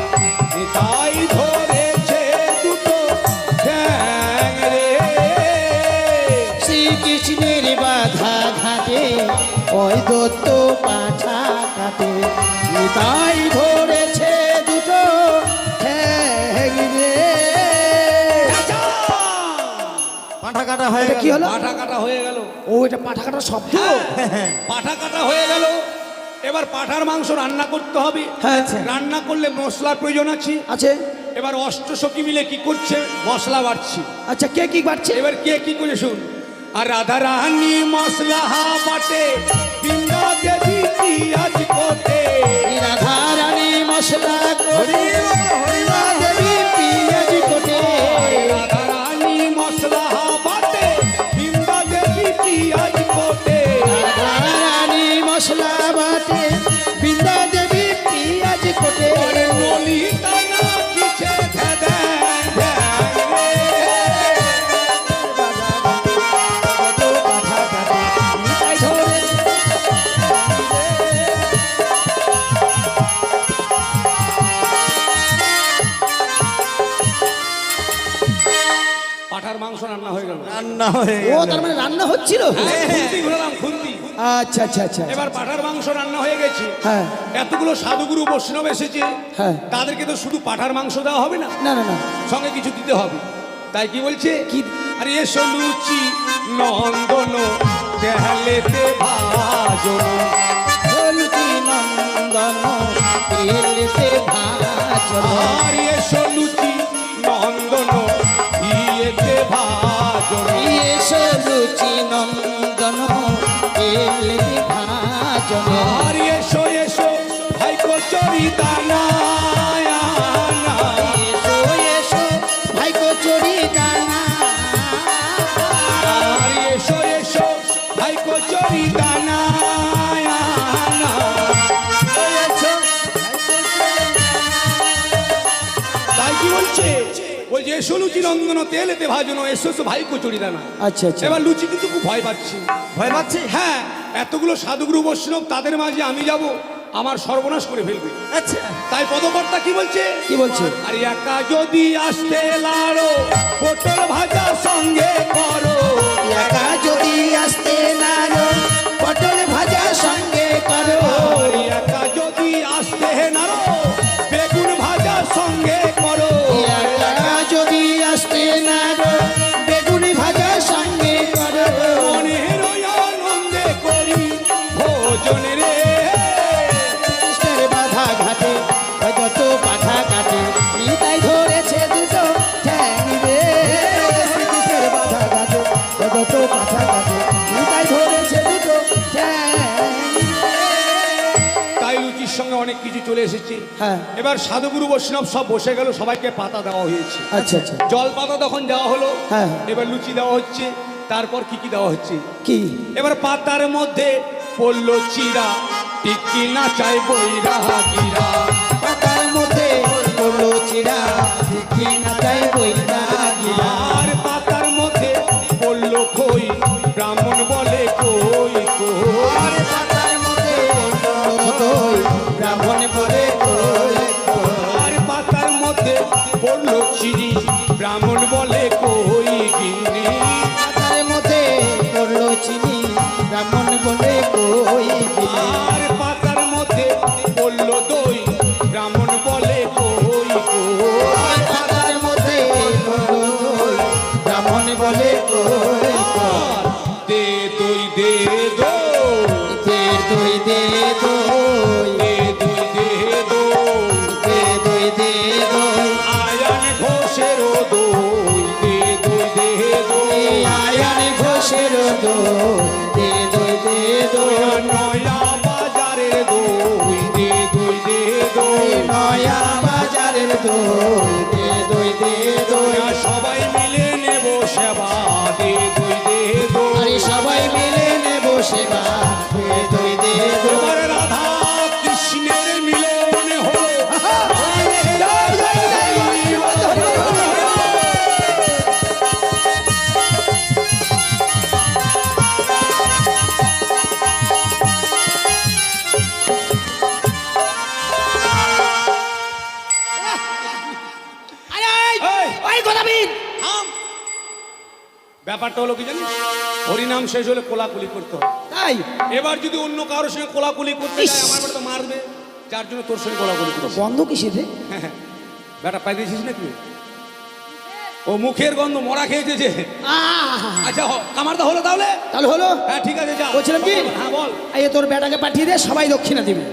S1: নিতাই ধরেছে দুটো ঠ্যাং রে।
S2: শ্রীকৃষ্ণের বাধা ঘাটে ওই দত্ত পাঠা কাটে, নিতাই ধরেছে দুটো ঠ্যাং রে।
S4: পাঠা কাটা হয়ে
S2: এটা কি হলো?
S1: পাঠা কাটা হয়ে গেল।
S2: ও এটা পাঠা কাটার শব্দ।
S1: পাঠা কাটা হয়ে গেল, এবার পাঠার মাংস রান্না করতে হবে।
S2: হ্যাঁ
S1: রান্না করলে মশলার প্রয়োজন আছে।
S2: আছে।
S1: এবার অষ্টসখী মিলে কি করছে, মশলা বাড়ছে।
S2: আচ্ছা, কে কি বাড়ছে?
S1: এবার কে কি করে শুন। আর রাধা রানী মশলা বাটে, বৃন্দা দেবী পিঁয়াজ কোটে।
S2: রাধা রানী মশলা করে হরিমা দেবী পিঁয়াজ কোটে।
S1: রাধা রানী মশলা বাটে, বৃন্দা দেবী পিঁয়াজ কোটে।
S2: রাধা রানী মশলা বাটে, বৃন্দা দেবী পিঁয়াজ কোটে।
S1: পরে ললিতা নাচিছে ধ্যান ধ্যান রে। পাঠার মাংস রান্না হয়ে গেল।
S4: রান্না হয়ে
S2: ও
S4: গেল।
S2: তার মানে রান্না হচ্ছিল।
S1: খুন্তি ঘোরালাম খুন্তি।
S2: আচ্ছা আচ্ছা আচ্ছা।
S1: এবার পাঠার মাংস রান্না হয়ে গেছে।
S2: হ্যাঁ
S1: এতগুলো সাধুগুরু বৈষ্ণব এসেছে,
S2: হ্যাঁ।
S1: তাদেরকে তো শুধু পাঠার মাংস দেওয়া হবে না,
S2: না না না,
S1: সঙ্গে কিছু দিতে হবে। তাই কি বলছে,
S2: কি?
S1: আরে এসো লুচি নন্দন দেহালেতে ভাজন।
S2: হলুদি নন্দন তেলেতে ভাজন।
S1: আর এসো লুচি নন্দন ইয়েতে ভাজন।
S2: এসো লুচি নন্দন তেলেতে ভাজন।
S1: আর এসো এসো ভাই কচুরি দানা।
S2: এসো এসো ভাই কচুরি দানা।
S1: আর এসো এসো ভাই কচুরি দানা। তাই কি বলছে, বলছে এসো লুচি নন্দন তেলেতে ভাজনো, এসো এসো ভাই কচুরি দানা।
S2: আচ্ছা আচ্ছা।
S1: এবার লুচি কিন্তু খুব ভয় পাচ্ছি।
S4: ভয় পাচ্ছি?
S1: হ্যাঁ, এতগুলো সাধুগুরু বৈষ্ণব, তাদের মাঝে আমি যাব, আমার সর্বনাশ করে ফেলবে।
S4: আচ্ছা
S1: তাই পদকর্তা কি বলছে,
S2: কি বলছে?
S1: আর একা যদি আসতে লাড়ো, পটল ভাজা সঙ্গে করো।
S2: একা যদি আসতে না রো, পটল ভাজা সঙ্গে করো।
S1: আর একা যদি আসতে নাড়ো, বেগুন ভাজা সঙ্গে করো।
S2: একা যদি আসতে না রো, বেগুন ভাজা সঙ্গে করো।
S1: মনের আনন্দে করি ভোজন রে।
S2: কৃষ্ণের বাধা ঘাটে কত পাঠা কাটে, নিতাই ধরেছে দুটো ঠ্যাং রে। শ্রীকৃষ্ণের বাধা ঘাটে কত পাঠা কাটে, নিতাই ধরেছে দুটো ঠ্যাং রে।
S1: তাই লুচির সঙ্গে অনেক কিছু চলে এসেছে।
S2: হ্যাঁ।
S1: এবার সাধুগুরু বৈষ্ণব সব বসে গেল, সবাইকে পাতা দেওয়া হয়েছে।
S2: আচ্ছা আচ্ছা।
S1: জল পাতা তখন দেওয়া হলো।
S2: হ্যাঁ।
S1: এবার লুচি দেওয়া হচ্ছে। তারপর কি কি দেওয়া হচ্ছে,
S2: কি?
S1: এবার পাতার মধ্যে পড়লো চিরা, টিকি না চাই বইরা গিরা।
S2: পাতার মধ্যে পড়লো চিড়া, দেখি না চাই বইরা গিরা।
S1: আর পাতার মধ্যে পড়লো খই, ব্রাহ্মণ বলে কই কই।
S2: আর পাতার মধ্যে পড়লো দই, ব্রাহ্মণ বলে কই কই।
S1: আর পাতার মধ্যে পড়লো চিনি, ব্রাহ্মণ বলে কই গিনি।
S2: পাতার মধ্যে পড়লো চিনি, ব্রাহ্মণ বলে কই গিনি।
S1: আর পাতার মধ্যে পড়লো দই, ব্রাহ্মণ বলে কই কই।
S2: আর পাতার মধ্যে পড়লো দই, ব্রাহ্মণ বলে কই কই।
S1: দে
S2: দই দে দই দে দই
S3: নয়া বাজারের দই দে দই দে দই
S2: নয়া বাজারের দই দে দই দে দই
S3: সবাই মিলে নেব সেবা দে দই দে দই
S2: আরে সবাই মিলে নেব সেবা দে দই দে দই
S3: এবারে রাধা কৃষ্ণের মিলন হলো
S5: আরে এই,
S3: এই!
S5: ওই গোদাবিন
S1: থাম। ব্যাপারটা হলো কি জানিস, হরিনাম শেষ হলে কোলাকুলি করতে হয়।
S2: তাই
S1: এবার যদি অন্য কারোর সঙ্গে কোলাকুলি করতে যায় আমার বেটা তো মারবে, যার জন্য তোর সঙ্গে কোলাকুলি করতে
S2: বন্ধ কিসের রে
S1: বেটা পাই দিয়েছিস নাকি? ও মুখের গন্ধ মরা খেয়েছে যে। আচ্ছা কামারদা হলো তাহলে?
S2: তাহলে হলো
S1: হ্যাঁ ঠিক আছে যা।
S2: বলছিলাম কি
S1: হ্যাঁ বল।
S2: এই তোর বেটাকে পাঠিয়ে দে সবাই দক্ষিণা দিবে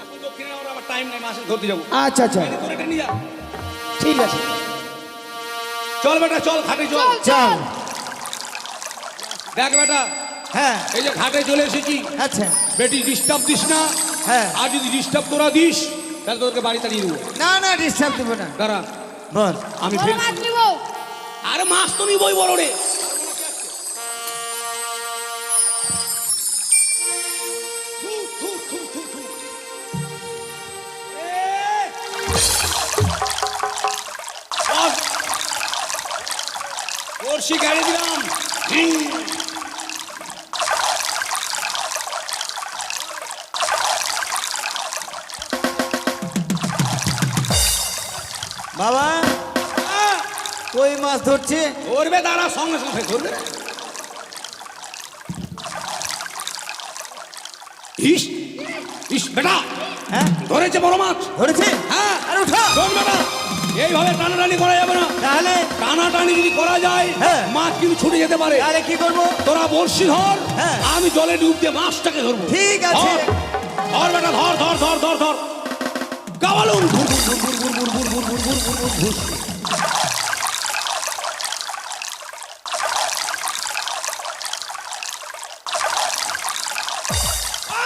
S1: এখন দক্ষিণে আমার আবার টাইম নেই, মাসে ধরতে যাবো।
S2: আচ্ছা আচ্ছা
S1: তোর এটা নিয়ে যা।
S2: ঠিক আছে
S1: চল বেটা চল, ঘাটে চল।
S2: চল
S1: দেখ বেটা,
S4: হ্যাঁ
S1: এই যে ঘাটে চলে এসেছি,
S4: আচ্ছা
S1: বেটি ডিস্টার্ব দিস না।
S4: হ্যাঁ
S1: আর যদি ডিস্টার্ব তোরা দিস তাহলে তোদেরকে বাড়ি তাড়িয়ে দেবো।
S4: না না ডিস্টার্ব দেবো না
S1: দাঁড়া
S4: বল
S1: আমি
S5: বড়
S1: ফেলছি।
S5: মাছ নিব
S1: আরে মাছ তো নিবই বড় রে। বর্ষি গাড়ি দিলাম।
S4: বাবা কই মাছ ধরছে
S1: ধরবে দাঁড়া, সঙ্গে সঙ্গে ধরবে। ইস ইস বেটা,
S4: হ্যাঁ
S1: ধরেছে বড় মাছ।
S4: ধরেছে
S1: হ্যাঁ
S4: আরে উঠা
S1: শোন বেটা, এইভাবে টানাটানি করা যাবে না।
S4: তাহলে
S1: টানাটানি যদি করা যায়
S4: হ্যাঁ।
S1: মাছ কিন্তু ছুটে যেতে পারে।
S4: তাহলে কি করবো
S1: তোরা বড়শি ধর,
S4: হ্যাঁ।
S1: আমি জলে ডুব দিয়ে মাছটাকে ধরবো।
S4: ঠিক আছে।
S1: ধর, ধর বেটা ধর ধর ধর ধর ধর গাওয়ালুন ঘুর ঘুর ঘুর ঘুর ঘুর ঘুর ঘুর ঘুর ঘুর ঘুর ঘুর ঘুর ঘুর।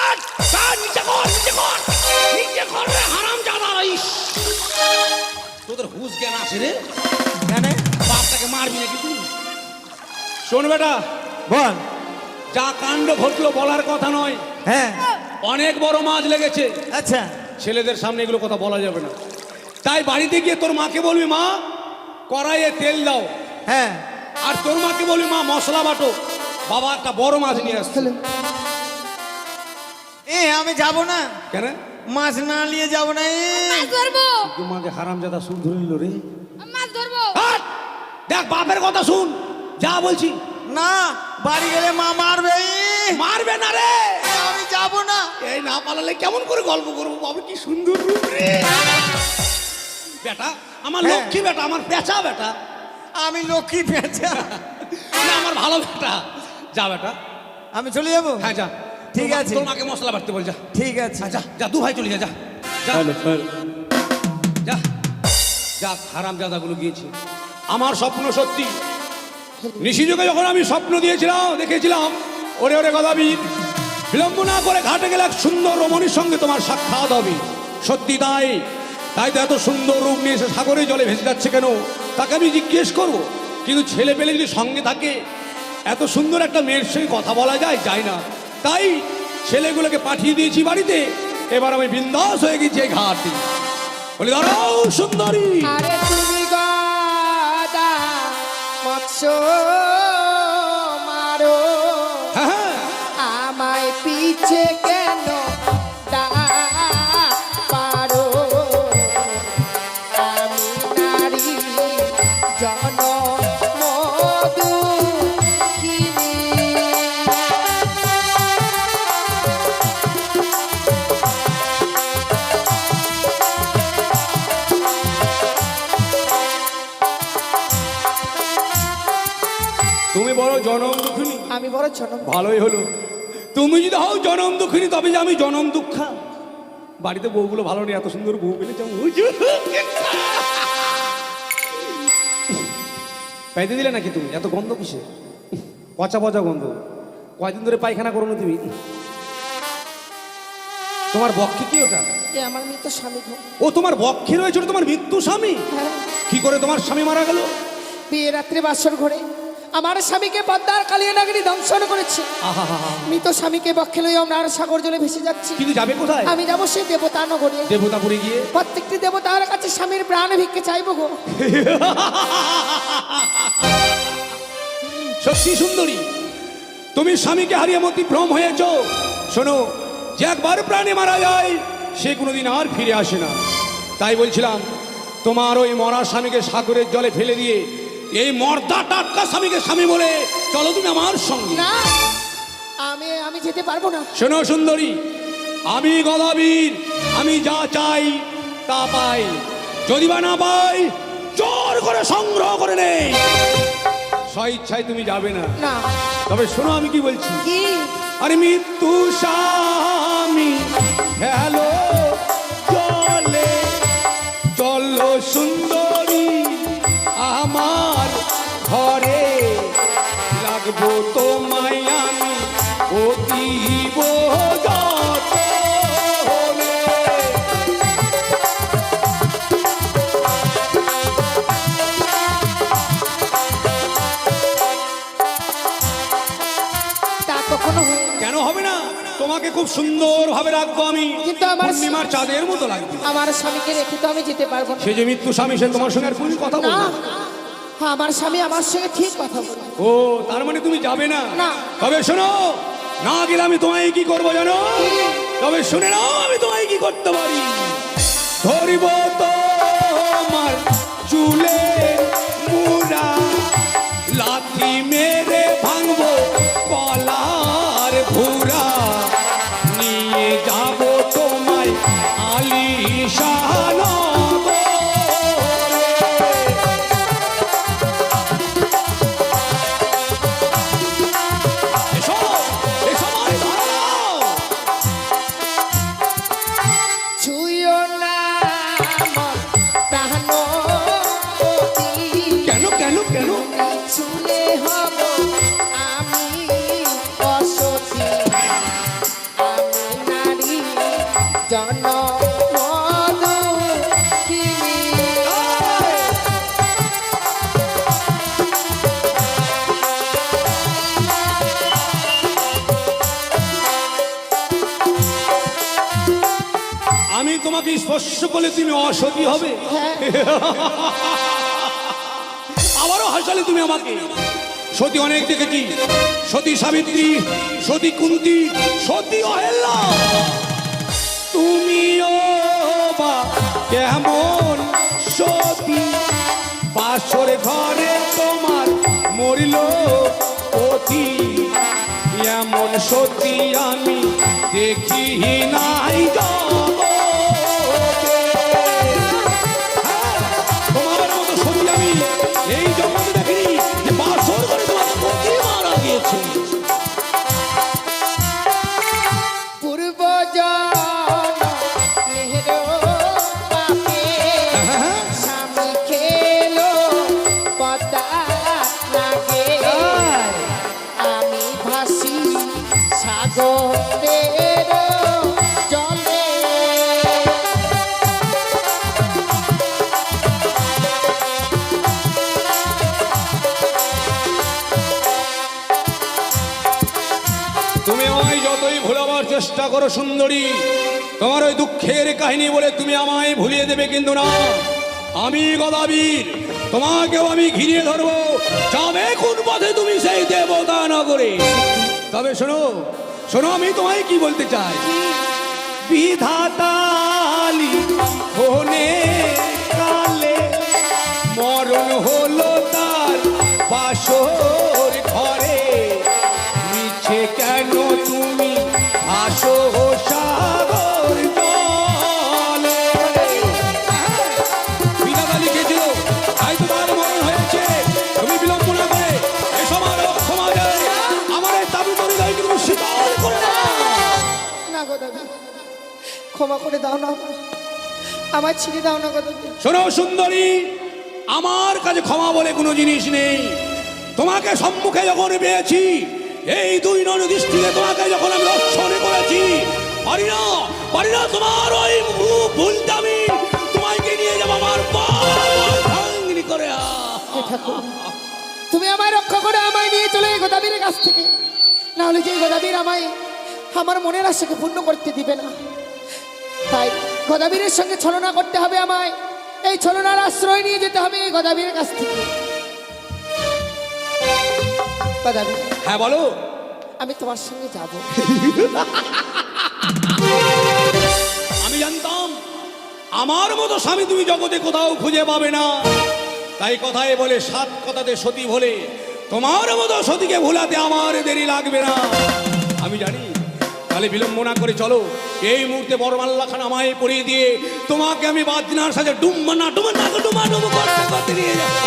S1: আট, আট, নিচে কর, নিচে কর, নিচে কর রে হারামজাদা। ইস, তোদের হুঁশ জ্ঞান আছে রে?
S4: কেন
S1: বাপটাকে মারবি নাকি তুই? শোন বেটা,
S4: বল
S1: যা কাণ্ড ঘটলো বলার কথা নয়।
S4: হ্যাঁ
S1: অনেক বড় মাছ লেগেছে,
S4: আচ্ছা
S1: ছেলেদের সামনে এগুলো কথা বলা যাবে না। তাই বাড়িতে গিয়ে তোর মাকে বলবি, মা কড়াইয়ে তেল দাও।
S4: হ্যাঁ
S1: আর তোর মাকে বলবি, মা মশলা বাটো, বাবা একটা বড় মাছ নিয়ে আসছে।
S4: এ আমি যাব না
S1: কেন?
S4: মাছ না নিয়ে যাব না
S5: মাছ ধরবো
S1: তোমাকে হারামজাদা সুর ধরে নিল রে।
S5: মাছ ধরবো
S1: হাট! দেখ বাপের কথা শুন, যা বলছি।
S4: না বাড়ি গেলে মা মারবে
S1: মারবে না রে।
S4: আমি যাব না
S1: এই না পালালে কেমন করে গল্প করবো? বাবা কি সুন্দর রূপ রে বেটা, আমার
S4: হ্যাঁ।
S1: লক্ষ্মী বেটা, আমার পেঁচা বেটা,
S4: আমি লক্ষ্মী পেঁচা
S1: না আমার ভালো বেটা। যা বেটা,
S4: আমি চলে যাব
S1: হ্যাঁ যা।
S4: ঠিক
S1: তোর মা-
S4: আছে।
S1: তোর মাকে মশলা বাটতে বল, যা
S4: ঠিক আছে
S1: যা যা, দু ভাই চলে যা, যা যা যা যা। হারামজাদাগুলো গিয়েছে। আমার স্বপ্ন সত্যি। নিশিযোগে যখন আমি স্বপ্ন দিয়েছিলাম, দেখেছিলাম ওরে ওরে গদাবীর, বিলম্ব না করে ঘাটে গেলে এক সুন্দর রমণীর সঙ্গে তোমার সাক্ষাৎ হবে। সত্যি তাই, তাই তো এত সুন্দর রূপ নিয়ে এসে সাগরের জলে ভেসে যাচ্ছে কেন, তাকে আমি জিজ্ঞেস করবো। কিন্তু ছেলে পেলে যদি সঙ্গে থাকে, এত সুন্দর একটা মেয়ের সঙ্গে কথা বলা যায় না। তাই ছেলেগুলোকে পাঠিয়ে দিয়েছি বাড়িতে। এবার আমি বিন্দাস হয়ে গেছি এই ঘাটে। বলি দাঁড়াও সুন্দরী।
S2: আরে তুমি গদা মৎস্য মারো
S1: হ্যাঁ হ্যাঁ,
S2: আমায় পিছে কেন পারো আমি নারী জন
S1: তুমি বড় জনম দুঃখিনী।
S2: আমি বড় ছোট
S1: ভালোই হলো। তুমি যদি হও জনম দুঃখিনী, তবে যে আমি জনম দুঃখা। বাড়িতে বউগুলো ভালো নেই, এত সুন্দর বউ পেলেছে। পাইতে দিলে নাকি তুমি? এত গন্ধ কিসে? পচা পচা গন্ধ। কয়দিন ধরে পায়খানা করো না তুমি? তোমার বক্ষে কি ওটা?
S2: এ আমার মৃত স্বামী গো।
S1: ও তোমার বক্ষে রয়েছে, ওটা তোমার মৃত্যু স্বামী?
S2: হ্যাঁ,
S1: কি করে তোমার স্বামী মারা গেল?
S2: বিয়ে রাত্রে বাসর ঘরে আমার স্বামীকে পদ্মার কালিয়া নগরী দংশন করেছে।
S1: আহা হা হা।
S2: মৃত স্বামীকে বক্ষে লইয়া আমরা আর সাগর জলে ভেসে যাচ্ছি।
S1: কিন্তু যাবে কোথায়?
S2: আমি যাবো সেই দেবতা নগরে।
S1: দেবতাপুরে গিয়ে
S2: প্রত্যেকটি দেবতার কাছে স্বামীর প্রাণ ভিক্ষে চাইবো গো।
S1: সত্যি সুন্দরী, তুমি স্বামীকে হারিয়ে মতিভ্রম হয়েছ। শোনো, যে একবার প্রাণে মারা যায় সে কোনোদিন আর ফিরে আসে না। তাই বলছিলাম, তোমার ওই মরা স্বামীকে সাগরের জলে ফেলে দিয়ে এই মর্দা টাটকা স্বামীকে স্বামী বলে চলো তুমি আমার সঙ্গে।
S2: না, আমি যেতে পারবো না।
S1: শোনো সুন্দরী, আমি গদাবীর, আমি যা চাই তা পাই। যদি বা না পাই, জোর করে সংগ্রহ করে নেই। স্বইচ্ছায় তুমি যাবে না।
S2: না।
S1: তবে শোনো আমি কি বলছি।
S2: কি?
S1: আরে মৃত্যু স্বামী হ্যালো চলে চলো সুন্দরী আমার ঘরে, লাগবো তোমায় আমি অতীব যতনে।
S2: তা কখনো হয় না।
S1: কেন হবে না? তোমাকে খুব সুন্দর ভাবে রাখবো আমি,
S2: কিন্তু আমার
S1: পূর্ণিমার চাঁদের মতো লাগবে।
S2: আমার স্বামীকে রেখে তো আমি যেতে পারবো না।
S1: সে যে মৃত্যু স্বামী, সে তোমার সঙ্গে আর কোনো কথা
S2: না,
S1: বলবে?
S2: আমার স্বামী আমার সঙ্গে ঠিক কথা বলে।
S1: ও, তার মানে তুমি যাবে না?
S2: না।
S1: তবে শোনো, না গেলে আমি তোমায় কি করবো জানো? তবে শুনে নাও আমি তোমায় কি করতে পারি। ধরিব তোমার চুলে মুড়া, লাথি মেরে ভাঙবো কলার ভুরা, নিয়ে যাব তোমায় আলিশান নগরে। এসো, এসো আমার দাঁড়াও।
S2: ছুঁয়ো না আমার প্রাণপতি,
S1: কেন কেন কেন?
S2: ছুঁলে হব আমি অসতী। আমি নারী জনমদুখিনী।
S1: আমি তোমাকে স্পর্শ করলে তুমি অসতী হবে? আবারও হাসালে তুমি আমাকে। সতী অনেক দেখেছি, সতী সাবিত্রী, সতী কুন্তী, সতী অহল্যা। তুমিও বা কেমন সতী? বাসর ঘরে তোমার মরিল পতি, এমন সতী আমি দেখি নাই জগতে। হ্যাঁ, তোমার মতো সতী আমি এই জগতে দেখিনি, যে বাসর ঘরে তোমার পতি মারা গিয়েছে।
S2: পূর্বজন্মের পাপে স্বামী খেলো পদ্মা লাগে। আমি ভাসি সাগরের জলে।
S1: তুমি আমায় যতই ভুলাবার চেষ্টা করো সুন্দরী, তোমার ওই দুঃখের কাহিনী বলে তুমি আমায় ভুলিয়ে দেবে কিন্তু না। আমি গদাবীর, তোমাকেও আমি ঘিরিয়ে ধরবো, যাবে কোন পথে তুমি সেই দেবতা নগরে। তবে শোনো শোনো, আমি তোমায় কি বলতে চাই। বিধাতালি হনে কালে মরণ হলো তার বাসর ঘরে, মিছে কেন তুমি আসো সাগর জলে। বিধাতা লিখেছিল, তাই তোমার মরণ হয়েছে। তুমি বিলম্ব না করে এসো আমার সমাজে, আমার এই তাবিত হৃদয় কিন্তু শীতল করে দাও।
S2: না গো দাদা, ক্ষমা করে দাও না, আমার ছেড়ে দাও না গো দাদা।
S1: শোনো সুন্দরী, আমার কাছে ক্ষমা বলে কোনো জিনিস নেই। তোমাকে সম্মুখে যখন পেয়েছি, এই দুই নন দৃষ্টিতে তোমাকে যখন আমি দর্শন করেছি, পারি না তোমার ওই মুখ ভুলতে আমি তোমাকে নিয়ে যাবো আমার ভাঙনি করে।
S2: হে ঠাকুর, তুমি আমায় রক্ষা করে আমায় নিয়ে চলে এই গোদাবীরের কাছ থেকে, না হলে যে গোদাবীর আমায় আমার মনের আশাকে পূর্ণ করতে দিবে না। তাই গোদাবীরের সঙ্গে ছলনা করতে হবে আমায়, এই ছলনার আশ্রয় নিয়ে যেতে হবে এই গোদাবীরের কাছ থেকে। গোদাবীর,
S1: হ্যাঁ বলো।
S2: আমি তোমার সঙ্গে যাব।
S1: আমি জানতাম আমার মতো স্বামী তুমি জগতে কোথাও খুঁজে পাবে না, তাই কথায় বলে সাত কথাতে সতী বলে, তোমার মতো সতীকে ভোলাতে আমার দেরি লাগবে না। আমি জানি, তাহলে বিলম্ব না করে চলো, এই মুহূর্তে বরমাল্লাখানা আমায় পরিয়ে দিয়ে তোমাকে আমি বাজনার সাথে ডুম্বা করতে নিয়ে যাবো।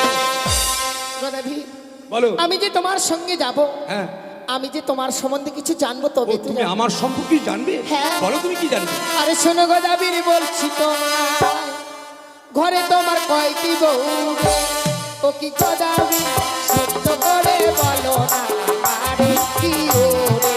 S2: গোদাবীর,
S1: বলো।
S2: আমি যে তোমার সঙ্গে যাব,
S1: হ্যাঁ,
S2: আমি যে তোমার সম্বন্ধে কিছু জানবো তবে তো
S1: তুমি
S2: যাবো।
S1: আমার সম্পর্কে জানবে?
S2: হ্যাঁ।
S1: বলো তুমি কি জানবে?
S2: আরে শোনো গোদাবীর, বলছি তো ঘরে তোমার কয়টি বউ রে? ও কি গোদাবীর সত্য করে বলো না আরে কি ওরে?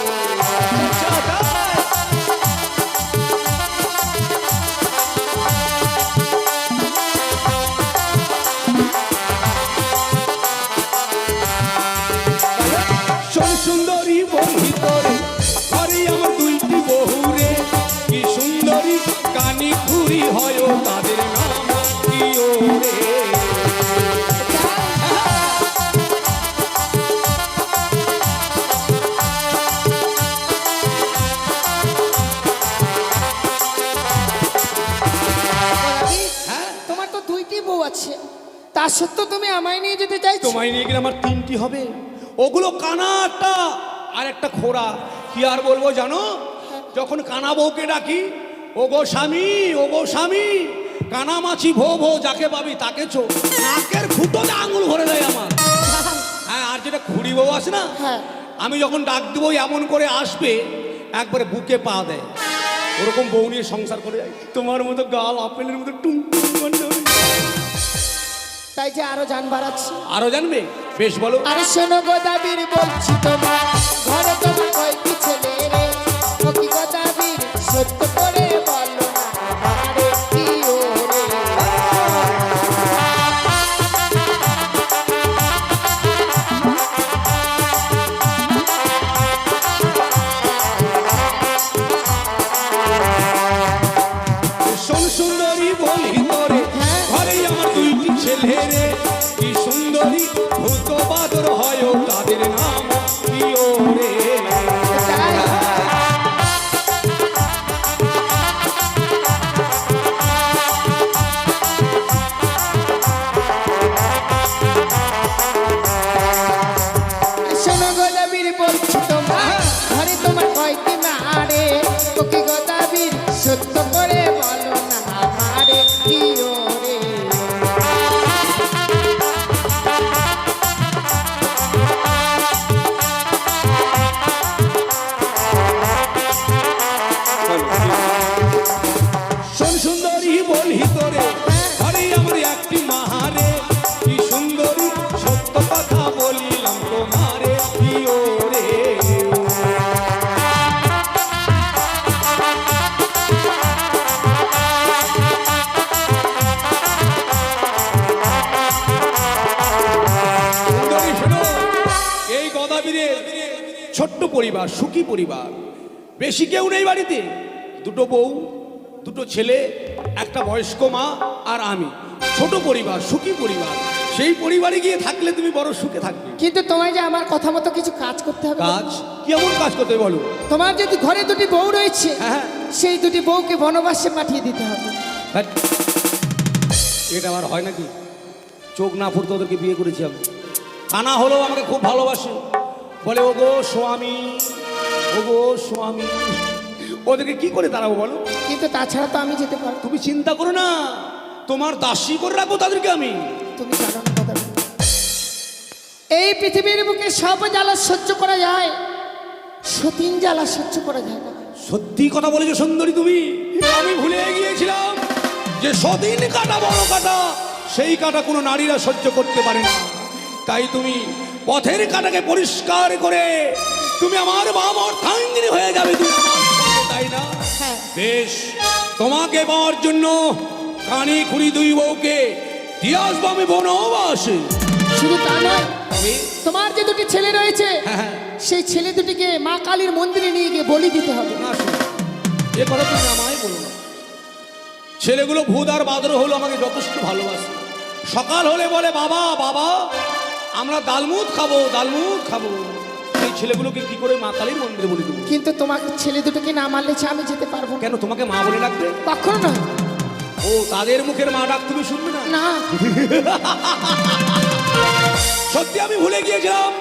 S1: শোন সুন্দরী বন্ধি তোরে, ঘরে আমার দুইটি বহু রে, কি সুন্দরী কানি খুরি হয় তাদের নাম কি ওরে।
S2: গোদাবীর,
S1: হ্যাঁ,
S2: তোমার তো দুইটি বউ আছে, তা সত্ত্বেও তুমি আমায় নিয়ে যেতে চাইছো?
S1: তোমায় নিয়ে গেলে আমার তিনটি হবে, ওগুলো কানা একটা আর একটা খোরা। কি আর বলবো জানো, যখন কানা বউকে ডাকি, ওগো স্বামী, কানা মাছি ভো ভো, যাকে পাবি তাকে চো, নাকের ফুটোতে আঙুল ভরে দেয় আমার। হ্যাঁ, আর যেটা খুঁড়ি বউ আছে না,
S2: হ্যাঁ।
S1: আমি যখন ডাক দেবো এমন করে আসবে, একবারে বুকে পা দেয়, ওরকম বউ নিয়ে সংসার করে যায়। তোমার মতো গাল আপেলের মতো টুম
S2: তাই যে আরো জানবার আছে।
S1: আরো জানবে? বেশ বলো।
S2: আরে শোনো গোদাবীর, বলছি তোমার ঘরে তোমার কয়টি ছেলে রে? ও কি গোদাবীর সত্য করে বলো না আরে কি ওরে?
S1: শোন সুন্দরী বলি তোরে, ঘরে আমার দুইটি ছেলে রে, কি সুন্দরী ভূত বাদর হয় তাদের নাম কি ওরে।
S2: শোনো গোদাবীর, বলছি তোমার ঘরে তোমার কয়টি না রে? ও কি গোদাবীর সত্য করে বলো না আরে কি ওরে?
S1: শোন সুন্দরী বলি তোরে, ঘরে আমার একটি মাহারে, কি সুন্দরী সত্য কথা বলিলাম তোমারে কি ওরে। সুন্দরী শোনো, এই গদাবীরের ছোট্ট পরিবার, সুখী পরিবার, বেশি কেউ নেই বাড়িতে, দুটো বউ, দুটো ছেলে, একটা বয়স্ক মা আর আমি, ছোট পরিবার, সুখী পরিবার। সেই পরিবারে গিয়ে থাকলে তুমি বড় সুখে থাকবে।
S2: কিন্তু তোমায় যে আমার কথা মতো কিছু কাজ করতে হবে।
S1: কাজ কি এমন কাজ করতে হবে বলো?
S2: তোমার যদি ঘরে দুটি বউ রয়েছে,
S1: হ্যাঁ।
S2: সেই দুটি বউকে বনবাসে পাঠিয়ে দিতে হবে।
S1: ধ্যাৎ, এটা আবার হয় নাকি? চোখ না ফুটতে ওদেরকে বিয়ে করেছি আমি। কানা হলেও আমাকে খুব ভালোবাসে, বলে ওগো স্বামী, ওদেরকে কি করে দাঁড়াবো বলো?
S2: কিন্তু তাছাড়া তো আমি যেতে পারবো।
S1: তুমি চিন্তা করো না, তোমার দাসী করে রাখবো তাদেরকে আমি।
S2: তুমি জানো না কথা, এই পৃথিবীর বুকে সব জ্বালা সহ্য করা যায়, সতীন জ্বালা সহ্য করা যায় না।
S1: সত্যি কথা বলেছো সুন্দরী তুমি, আমি ভুলে গিয়েছিলাম যে সতীন কাটা বড় কাটা, সেই কাটা কোনো নারীরা সহ্য করতে পারে না। তাই তুমি পথের কাটাকে পরিষ্কার করে তুমি আমার বাবা অর্থাঙ্গিনী হয়ে যাবে, তুমি আমার সঙ্গে, তাই না?
S5: হ্যাঁ।
S1: বেশ, তোমাকে পাওয়ার জন্য কানি খুঁড়ি দুই বউকে দিয়ে আসবো আমি বনবাসে।
S5: শুধু তা নয়,
S1: তবে
S5: তোমার যে দুটি ছেলে রয়েছে
S1: হ্যাঁ,
S5: সেই ছেলে দুটিকে মা কালীর মন্দিরে নিয়ে গিয়ে বলি দিতে হবে।
S1: না শোনো, এ কথা তুমি আমায় বলো না। ছেলেগুলো ভূত আর বাদর হলো আমাকে যথেষ্ট ভালোবাসে। সকাল হলে বলে বাবা বাবা আমরা দালমুদ খাবো, দালমুদ খাবো। এই ছেলেগুলোকে কি করে মা কালীর মন্দিরে বলে দেবো?
S5: কিন্তু তোমার ছেলে দুটোকে না মারলে আমি যেতে পারবো না।
S1: কেন, তোমাকে মা বলে ডাকবে?
S5: কখনো নয়।
S1: ও, তাদের মুখের মা ডাক তুমি শুনবে না?
S5: না,
S1: সত্যি আমি ভুলে গিয়েছিলাম,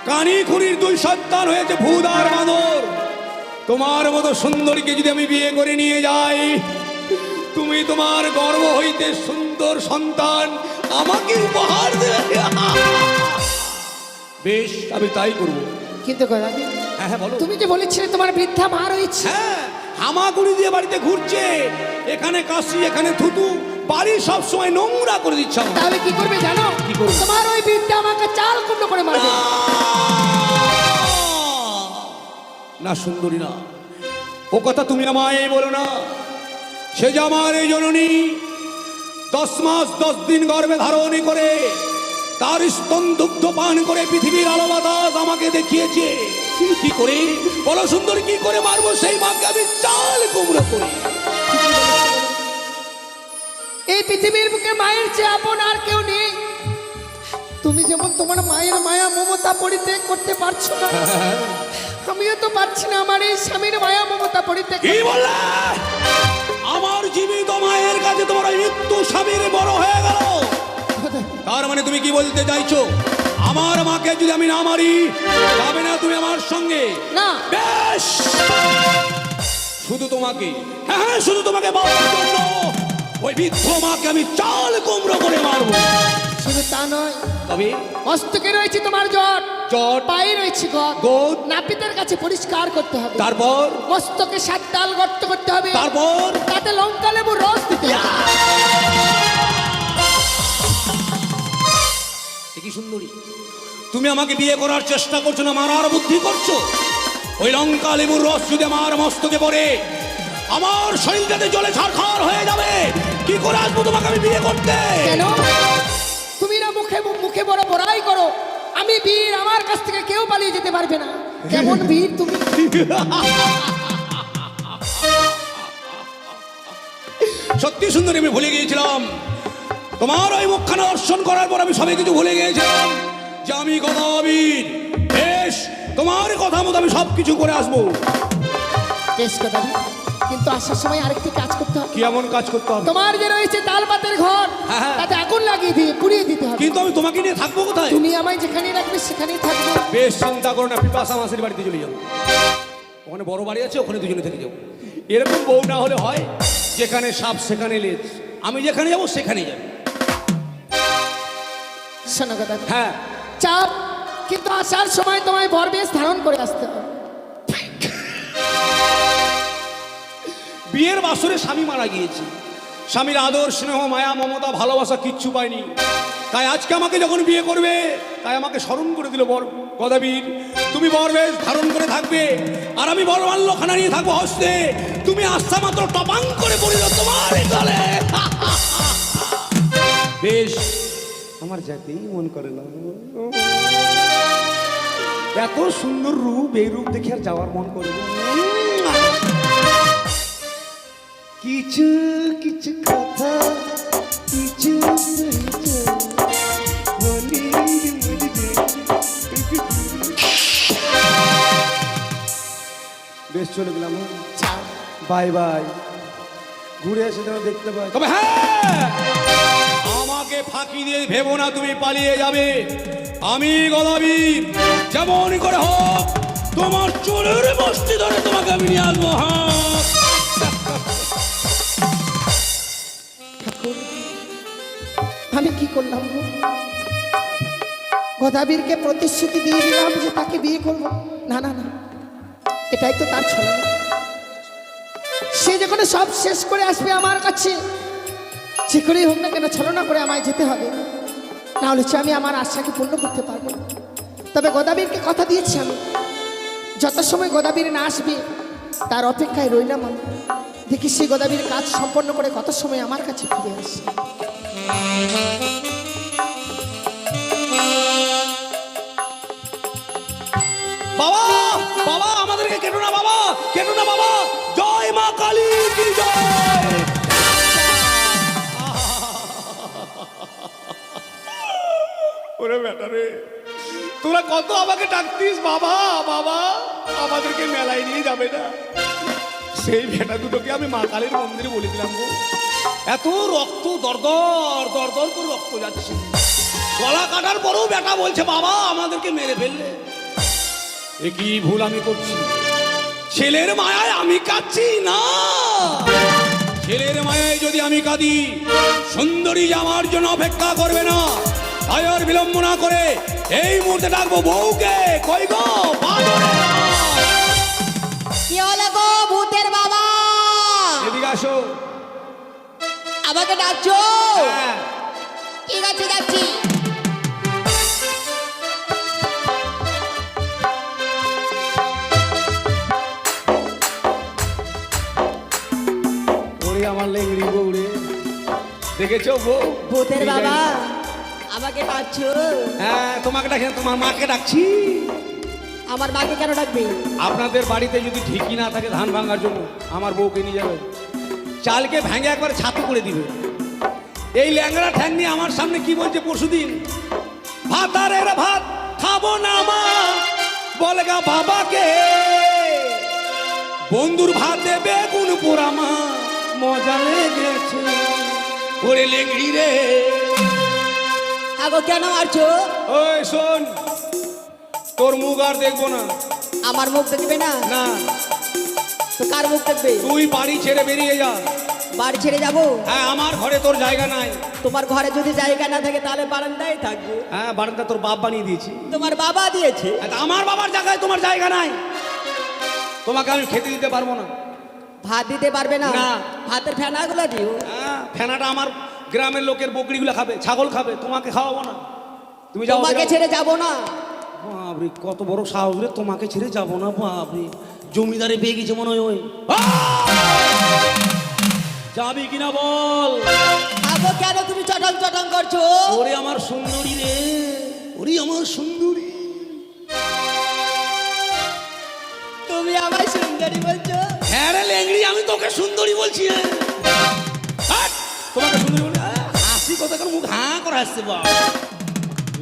S1: কানি খুঁড়ির দুই সন্তান হয়েছে ভূত আর বাঁদর। তোমার মতো সুন্দরীকে যদি আমি বিয়ে করে নিয়ে যাই, তুমি তোমার গর্ভ হইতে সুন্দর সন্তান আমাকে উপহার দেবে। বেশ, আমি তাই করবো।
S5: কিন্তু গদাবি,
S1: হ্যাঁ হ্যাঁ বলো।
S5: তুমি যে বলেছিলে তোমার বৃদ্ধা মা রয়েছে,
S1: হ্যাঁ, হামাগুড়ি দিয়ে বাড়িতে ঘুরছে, এখানে কাশি এখানে থুতু, বাড়ি সব সময় নোংরা করে দিচ্ছে আমার।
S5: তাহলে কি করবে জানো?
S1: কি করবে?
S5: তোমার ওই বৃদ্ধা আমাকে চাল কুমড়ো করে মারবে।
S1: না সুন্দরী না, ও কথা তুমি আমায় বলো না। সে যে আমার এই জননী 10 মাস 10 দিন গর্ভে ধারণ করে তার স্তন দুগ্ধ পান করে পৃথিবীর আলো বাতাস আমাকে দেখিয়েছে। কি করে বলো সুন্দরী, কি করে মারবো সেই মাকে আমি চাল কুমড়ো করি?
S5: এই পৃথিবীর বুকে মায়ের চেয়ে আপন আর কেউ নেই। তুমি যেমন তোমার মায়ের মায়া মমতা পরিত্যাগ করতে পারছো না, আমিও তো পারছি না আমার এই স্বামীর মায়া মমতা পরিত্যাগ
S1: কি বললে? আমার জীবিত মায়ের কাছে তোমার ওই মৃত্যু স্বামীর বড় হয়ে গেল। তার মানে তুমি কি বলতে চাইছো, আমার মাকে যদি আমি না মারি যাবে না তুমি আমার সঙ্গে?
S5: না।
S1: বেশ, শুধু তোমাকে, হ্যাঁ হ্যাঁ শুধু তোমাকে বাবার জন্য ওই বৃদ্ধ মাকে আমি চাল কুমড়ো করে মারবো।
S5: শুধু তা নয়,
S1: তবে
S5: মস্তকে রয়েছে তোমার জট,
S1: জট,
S5: পায়ে রয়েছে গদ,
S1: গোদ,
S5: নাপিতের কাছে পরিষ্কার করতে হবে।
S1: তারপর
S5: মস্তকে 7 ডাল গর্ত করতে হবে,
S1: তারপর
S5: তাতে লঙ্কা লেবুর রস দিতে হবে।
S1: কি সুন্দরী, তুমি আমাকে বিয়ে করার চেষ্টা করছো না, মারার বুদ্ধি করছো। ওই লঙ্কা লেবুর রস যদি আমার মস্তকে পড়ে আমার শরীরটাতে জলে ছারখার হয়ে যাবে। কি করে আসবো তোমাকে আমি বিয়ে করতে?
S5: কেন? তুমি না মুখে মুখে বড় বড়াই করো আমি বীর, আমার কাছ থেকে কেউ পালিয়ে যেতে পারবে না। কেমন বীর তুমি?
S1: সত্যি সুন্দরী, আমি ভুলে গিয়েছিলাম। তোমার ওই মুখখানা দর্শন করার পর আমি সবাই কিছু ভুলে গিয়েছিলাম যে আমি গদাবীর। বেশ, তোমার কথা মতো আমি সব কিছু করে আসবো।
S5: বেশ কথা, কিন্তু আসার সময় আরেকটি কাজ করতে হবে।
S1: কি এমন কাজ করতে হবে?
S5: তোমার যে রয়েছে তাল পাতের ঘর,
S1: হ্যাঁ, হ্যাঁ।
S5: তাতে আগুন লাগিয়ে দিয়ে পুড়িয়ে দিতে হবে।
S1: কিন্তু আমি তোমাকে নিয়ে থাকবো কোথায়?
S5: তুমি আমায় যেখানে রাখবে সেখানেই থাকবে।
S1: বেশ, চিন্তা করো না, পিপাসা মাসির বাড়িতে চলে যাবো। ওখানে বড় বাড়ি আছে, ওখানে দুজনে থেকে যাবো। এরকম বউ না হলে হয়, যেখানে সাপ সেখানে লেজ, আমি যেখানে যাবো সেখানেই যাবো।
S5: শোনো কথা,
S1: হ্যাঁ,
S5: চাপ, কিন্তু আসার সময় তোমায় বরবেশ ধারণ করে আসতে হবে।
S1: বিয়ের বাসরে স্বামী মারা গিয়েছে, স্বামীর আদর স্নেহ মায়া মমতা ভালোবাসা কিচ্ছু পাইনি। তাই আজকে আমাকে যখন বিয়ে করবে, তাই আমাকে স্মরণ করে দিল গদাবীর, তুমি বরবেশ ধারণ করে থাকবে আর আমি বরমাল্যখানা নিয়ে থাকবো হস্তে। তুমি আসা মাত্র টপাং করে পড়িল তোমার গলে। বেশ, আমার যেতেই মন করে না। এত সুন্দর রূপ, এই রূপ দেখে আর যাওয়ার মন করে না। কিছু কিছু কথা কিছু বেশ, চলে গেলাম। বাই বাই, ঘুরে এসে যেন দেখতে পাই। তবে হ্যাঁ, আমাকে ফাঁকি দিয়ে ভেবো না তুমি পালিয়ে যাবে। আমি গদাবীর, যেমন করে হোক তোমার চুলের বস্তি ধরে তোমাকে আমি নিয়ে আসবো। হ্যাঁ,
S5: আমি কি করলাম গো? গদাবীরকে প্রতিশ্রুতি দিয়ে দিলাম যে তাকে বিয়ে করবো। না না না, এটাই তো তার ছলনা। সে যখন সব শেষ করে আসবে আমার কাছে, যে করেই হোক না কেন ছলনা করে আমায় যেতে হবে। না হলে আমি আমার আশাকে পূর্ণ করতে পারবো না। তবে গোদাবীরকে কথা দিয়েছি আমি, যত সময় গোদাবীর না আসবে তার অপেক্ষায় রইলাম আমি। দেখি সেই গোদাবীর কাজ সম্পন্ন করে কত সময় আমার কাছে ফিরে আসে।
S1: বাবা বাবা আমাদেরকে কেটো না বাবা, কেটো না বাবা। জয় মা কালী কি জয়।
S3: ওরে বেটা রে, তোরা কত আমাকে ডাকতিস বাবা বাবা, আমাদেরকে মেলায় নিয়ে যাবে না। সেই বেটা দুটোকে আমি মা কালীর মন্দিরে বলেছিলাম গো।
S1: এত রক্ত দরদর দরদর করে রক্ত যাচ্ছে, গলা কাটার পরেও বেটা বলছে বাবা আমাদেরকে মেরে ফেললে। এ কি ভুল আমি করছি? ছেলের মায়ায় আমি কাঁদছি না। ছেলের মায়ায় যদি আমি কাঁদি, সুন্দরী যে আমার জন্য অপেক্ষা করবে না। তাই আর বিলম্ব না করে এই মুহূর্তে ডাকবো বউকে। কই গো বাদরের মা?
S6: কি হলো গো ভূতের বাবা?
S1: এদিকে আসো।
S6: আমাকে ডাকছো?
S1: হ্যাঁ।
S6: ঠিক আছে যাচ্ছি।
S1: ওরে আমার লেংড়ি বউ রে, দেখেছো বউ?
S6: ভূতের বাবা আমাকে ডাকছো?
S1: হ্যাঁ তোমাকে ডাকি না, তোমার মাকে ডাকছি।
S6: আমার মাকে কেন ডাকবি?
S1: আপনাদের বাড়িতে যদি ঠিকই না থাকে ধান ভাঙার জন্য, আমার বউকে নিয়ে যাবে, চালকে ভেঙে একবার ছাতু করে দিবে। এই ল্যাংড়া ঠ্যাং নিয়ে আমার সামনে কি বলছে পরশুদিন, ভাত আর এরা ভাত খাবো না মা, বলগা বাবাকে বন্ধুর ভাতে বেগুন পোড়া মা, মজা লেগেছে। ওরে লেংড়ি রে।
S6: আগো কেন মারছো?
S1: ওই শোন, তোর মুখ আর দেখবো না।
S6: আমার মুখ দেখবে না?
S1: না,
S6: তো কার মুখ দেখবে?
S1: তুই বাড়ি ছেড়ে বেরিয়ে যা।
S6: বাড়ি ছেড়ে যাবো?
S1: হ্যাঁ, আমার ঘরে তোর জায়গা নাই।
S6: তোমার ঘরে যদি জায়গা না থাকে তাহলে বারান্দায় থাকবো।
S1: হ্যাঁ, বারান্দা তোর বাপ বানিয়ে দিয়েছি।
S6: তোমার বাবা দিয়েছে।
S1: আমার বাবার জায়গায় তোমার জায়গা নাই। তোমাকে আমি খেতে দিতে পারবো না।
S6: ভাত দিতে পারবে না?
S1: না।
S6: ভাতের ফেনাগুলো দিও।
S1: হ্যাঁ, ফেনাটা আমার গ্রামের লোকের বকরিগুলো খাবে, ছাগল খাবে, তোমাকে খাওয়াবো না। তুমি যাও।
S6: তোমাকে ছেড়ে যাবো না।
S1: বাবরে, কত বড় সাহস রে, তোমাকে ছেড়ে যাবো না। বাবরে, জমিদারে পেয়ে গেছে মনে হয় ওই। যাবি কিনা বল?
S6: আগো কেন তুমি চটং চটং করছো?
S1: ওরে আমার সুন্দরী রে, ওরে আমার সুন্দরী।
S6: তুমি আমায় সুন্দরী বলছো?
S1: হ্যাঁ রে লেংড়ি, আমি তোকে সুন্দরী বলছি। হাট, তোমাকে সুন্দরী বলি? হাসি কথা করে মুখ হাঁ করে আসছে। বাবা,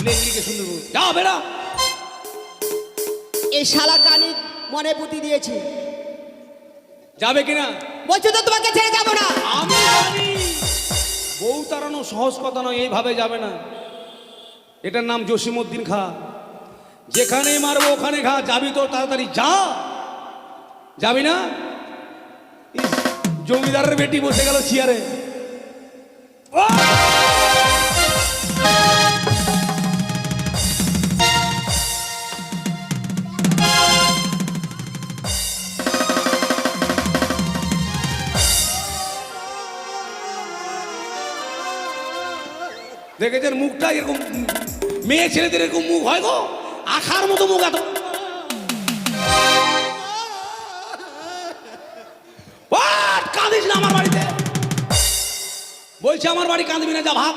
S1: লেংড়িকে সুন্দর বল, যাও বেড়া।
S6: এই শালা কানি মনে পুঁতি দিয়েছি।
S1: যাবে কিনা?
S6: বলছো তো তোমাকে ছেড়ে যাবো না।
S1: আমি জানি বউ তাড়ানো সহজ কথা নয়, এইভাবে যাবে না। এটার নাম জসিমউদ্দিন খা। যেখানেই মারবো ওখানে খা। যাবি তো তাড়াতাড়ি যা। যাবি না? ইস, জমিদারের বেটি বসে গেল চেয়ারে। দেখেছেন মুখটা এরকম? মেয়ে ছেলেদের এরকম মুখ হয় গো, আখার মতো মুখ। এত কাঁদিস না আমার বাড়িতে। বলছে আমার বাড়ি কাঁদবি না, যা ভাব।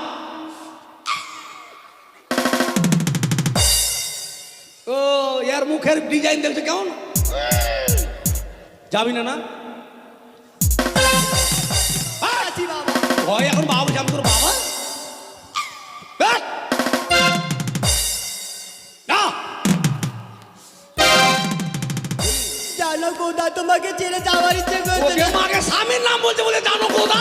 S1: ও ইয়ার মুখের ডিজাইন দেখছে কেমন? যাবি না? না ভয় এখন বাবু যাবো তোর বাবা।
S6: জানো কোথা তোমাকে ছেড়ে যাওয়ার ইচ্ছে করছে
S1: ওকে
S6: না।
S1: মাকে স্বামীর নাম বলতে বলে জানো কোথা?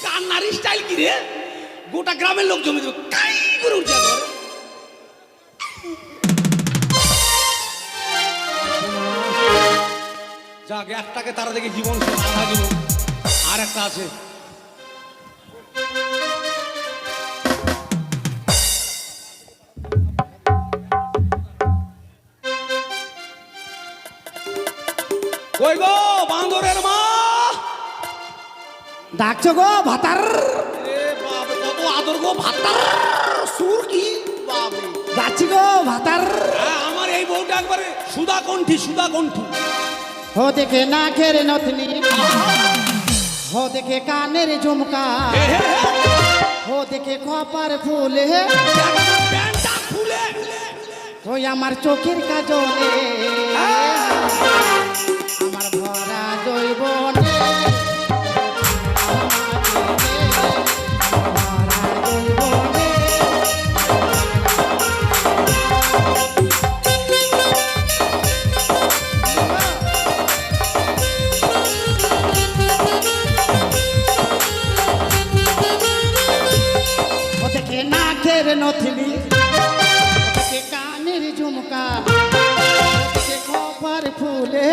S1: কান্নার স্টাইল কি রে? গোটা গ্রামের লোক জমি দেবে, কাই করে উঠছে একবারে। যাক, একটাকে তারা দেখে জীবন আধা জীবন, আর একটা আছে।
S2: ডাকছো গো ভাতার?
S1: এ বাবা, কত আদর গো ভাতার সুর কি বাবা।
S2: যাচ্ছি গো ভাতার।
S1: হ্যাঁ, আমার এই বউটা একবারে সুদা কণ্ঠী, সুদা কণ্ঠী।
S2: হো দেখে নাকের নথনি, হো দেখে কানের ঝুমকা,
S1: এ হে হে,
S2: হো দেখে কপার ফুলে,
S1: প্যান্টটা খুলে।
S2: ওই আমার চোখের কাজলে, আমার ভরা জৈবনে, ভরা জৈবনে। ও দেখে নাকের নথনি, ওদিকে কানের ঝুমকা, ওদিকে কপার ফুলে,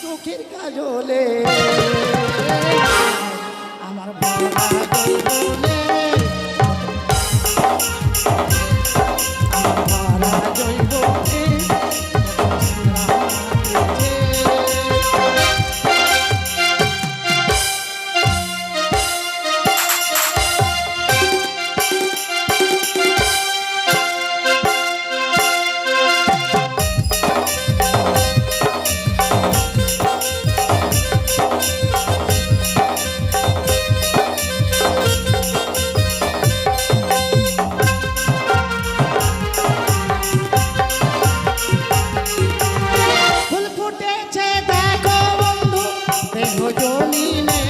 S2: চোখের কাজলে, আমার ভরা জৈবনে, আমার ভরা জৈবনে। ফুল ফুটেছে দেখো বন্ধু, দেখো জমিনে,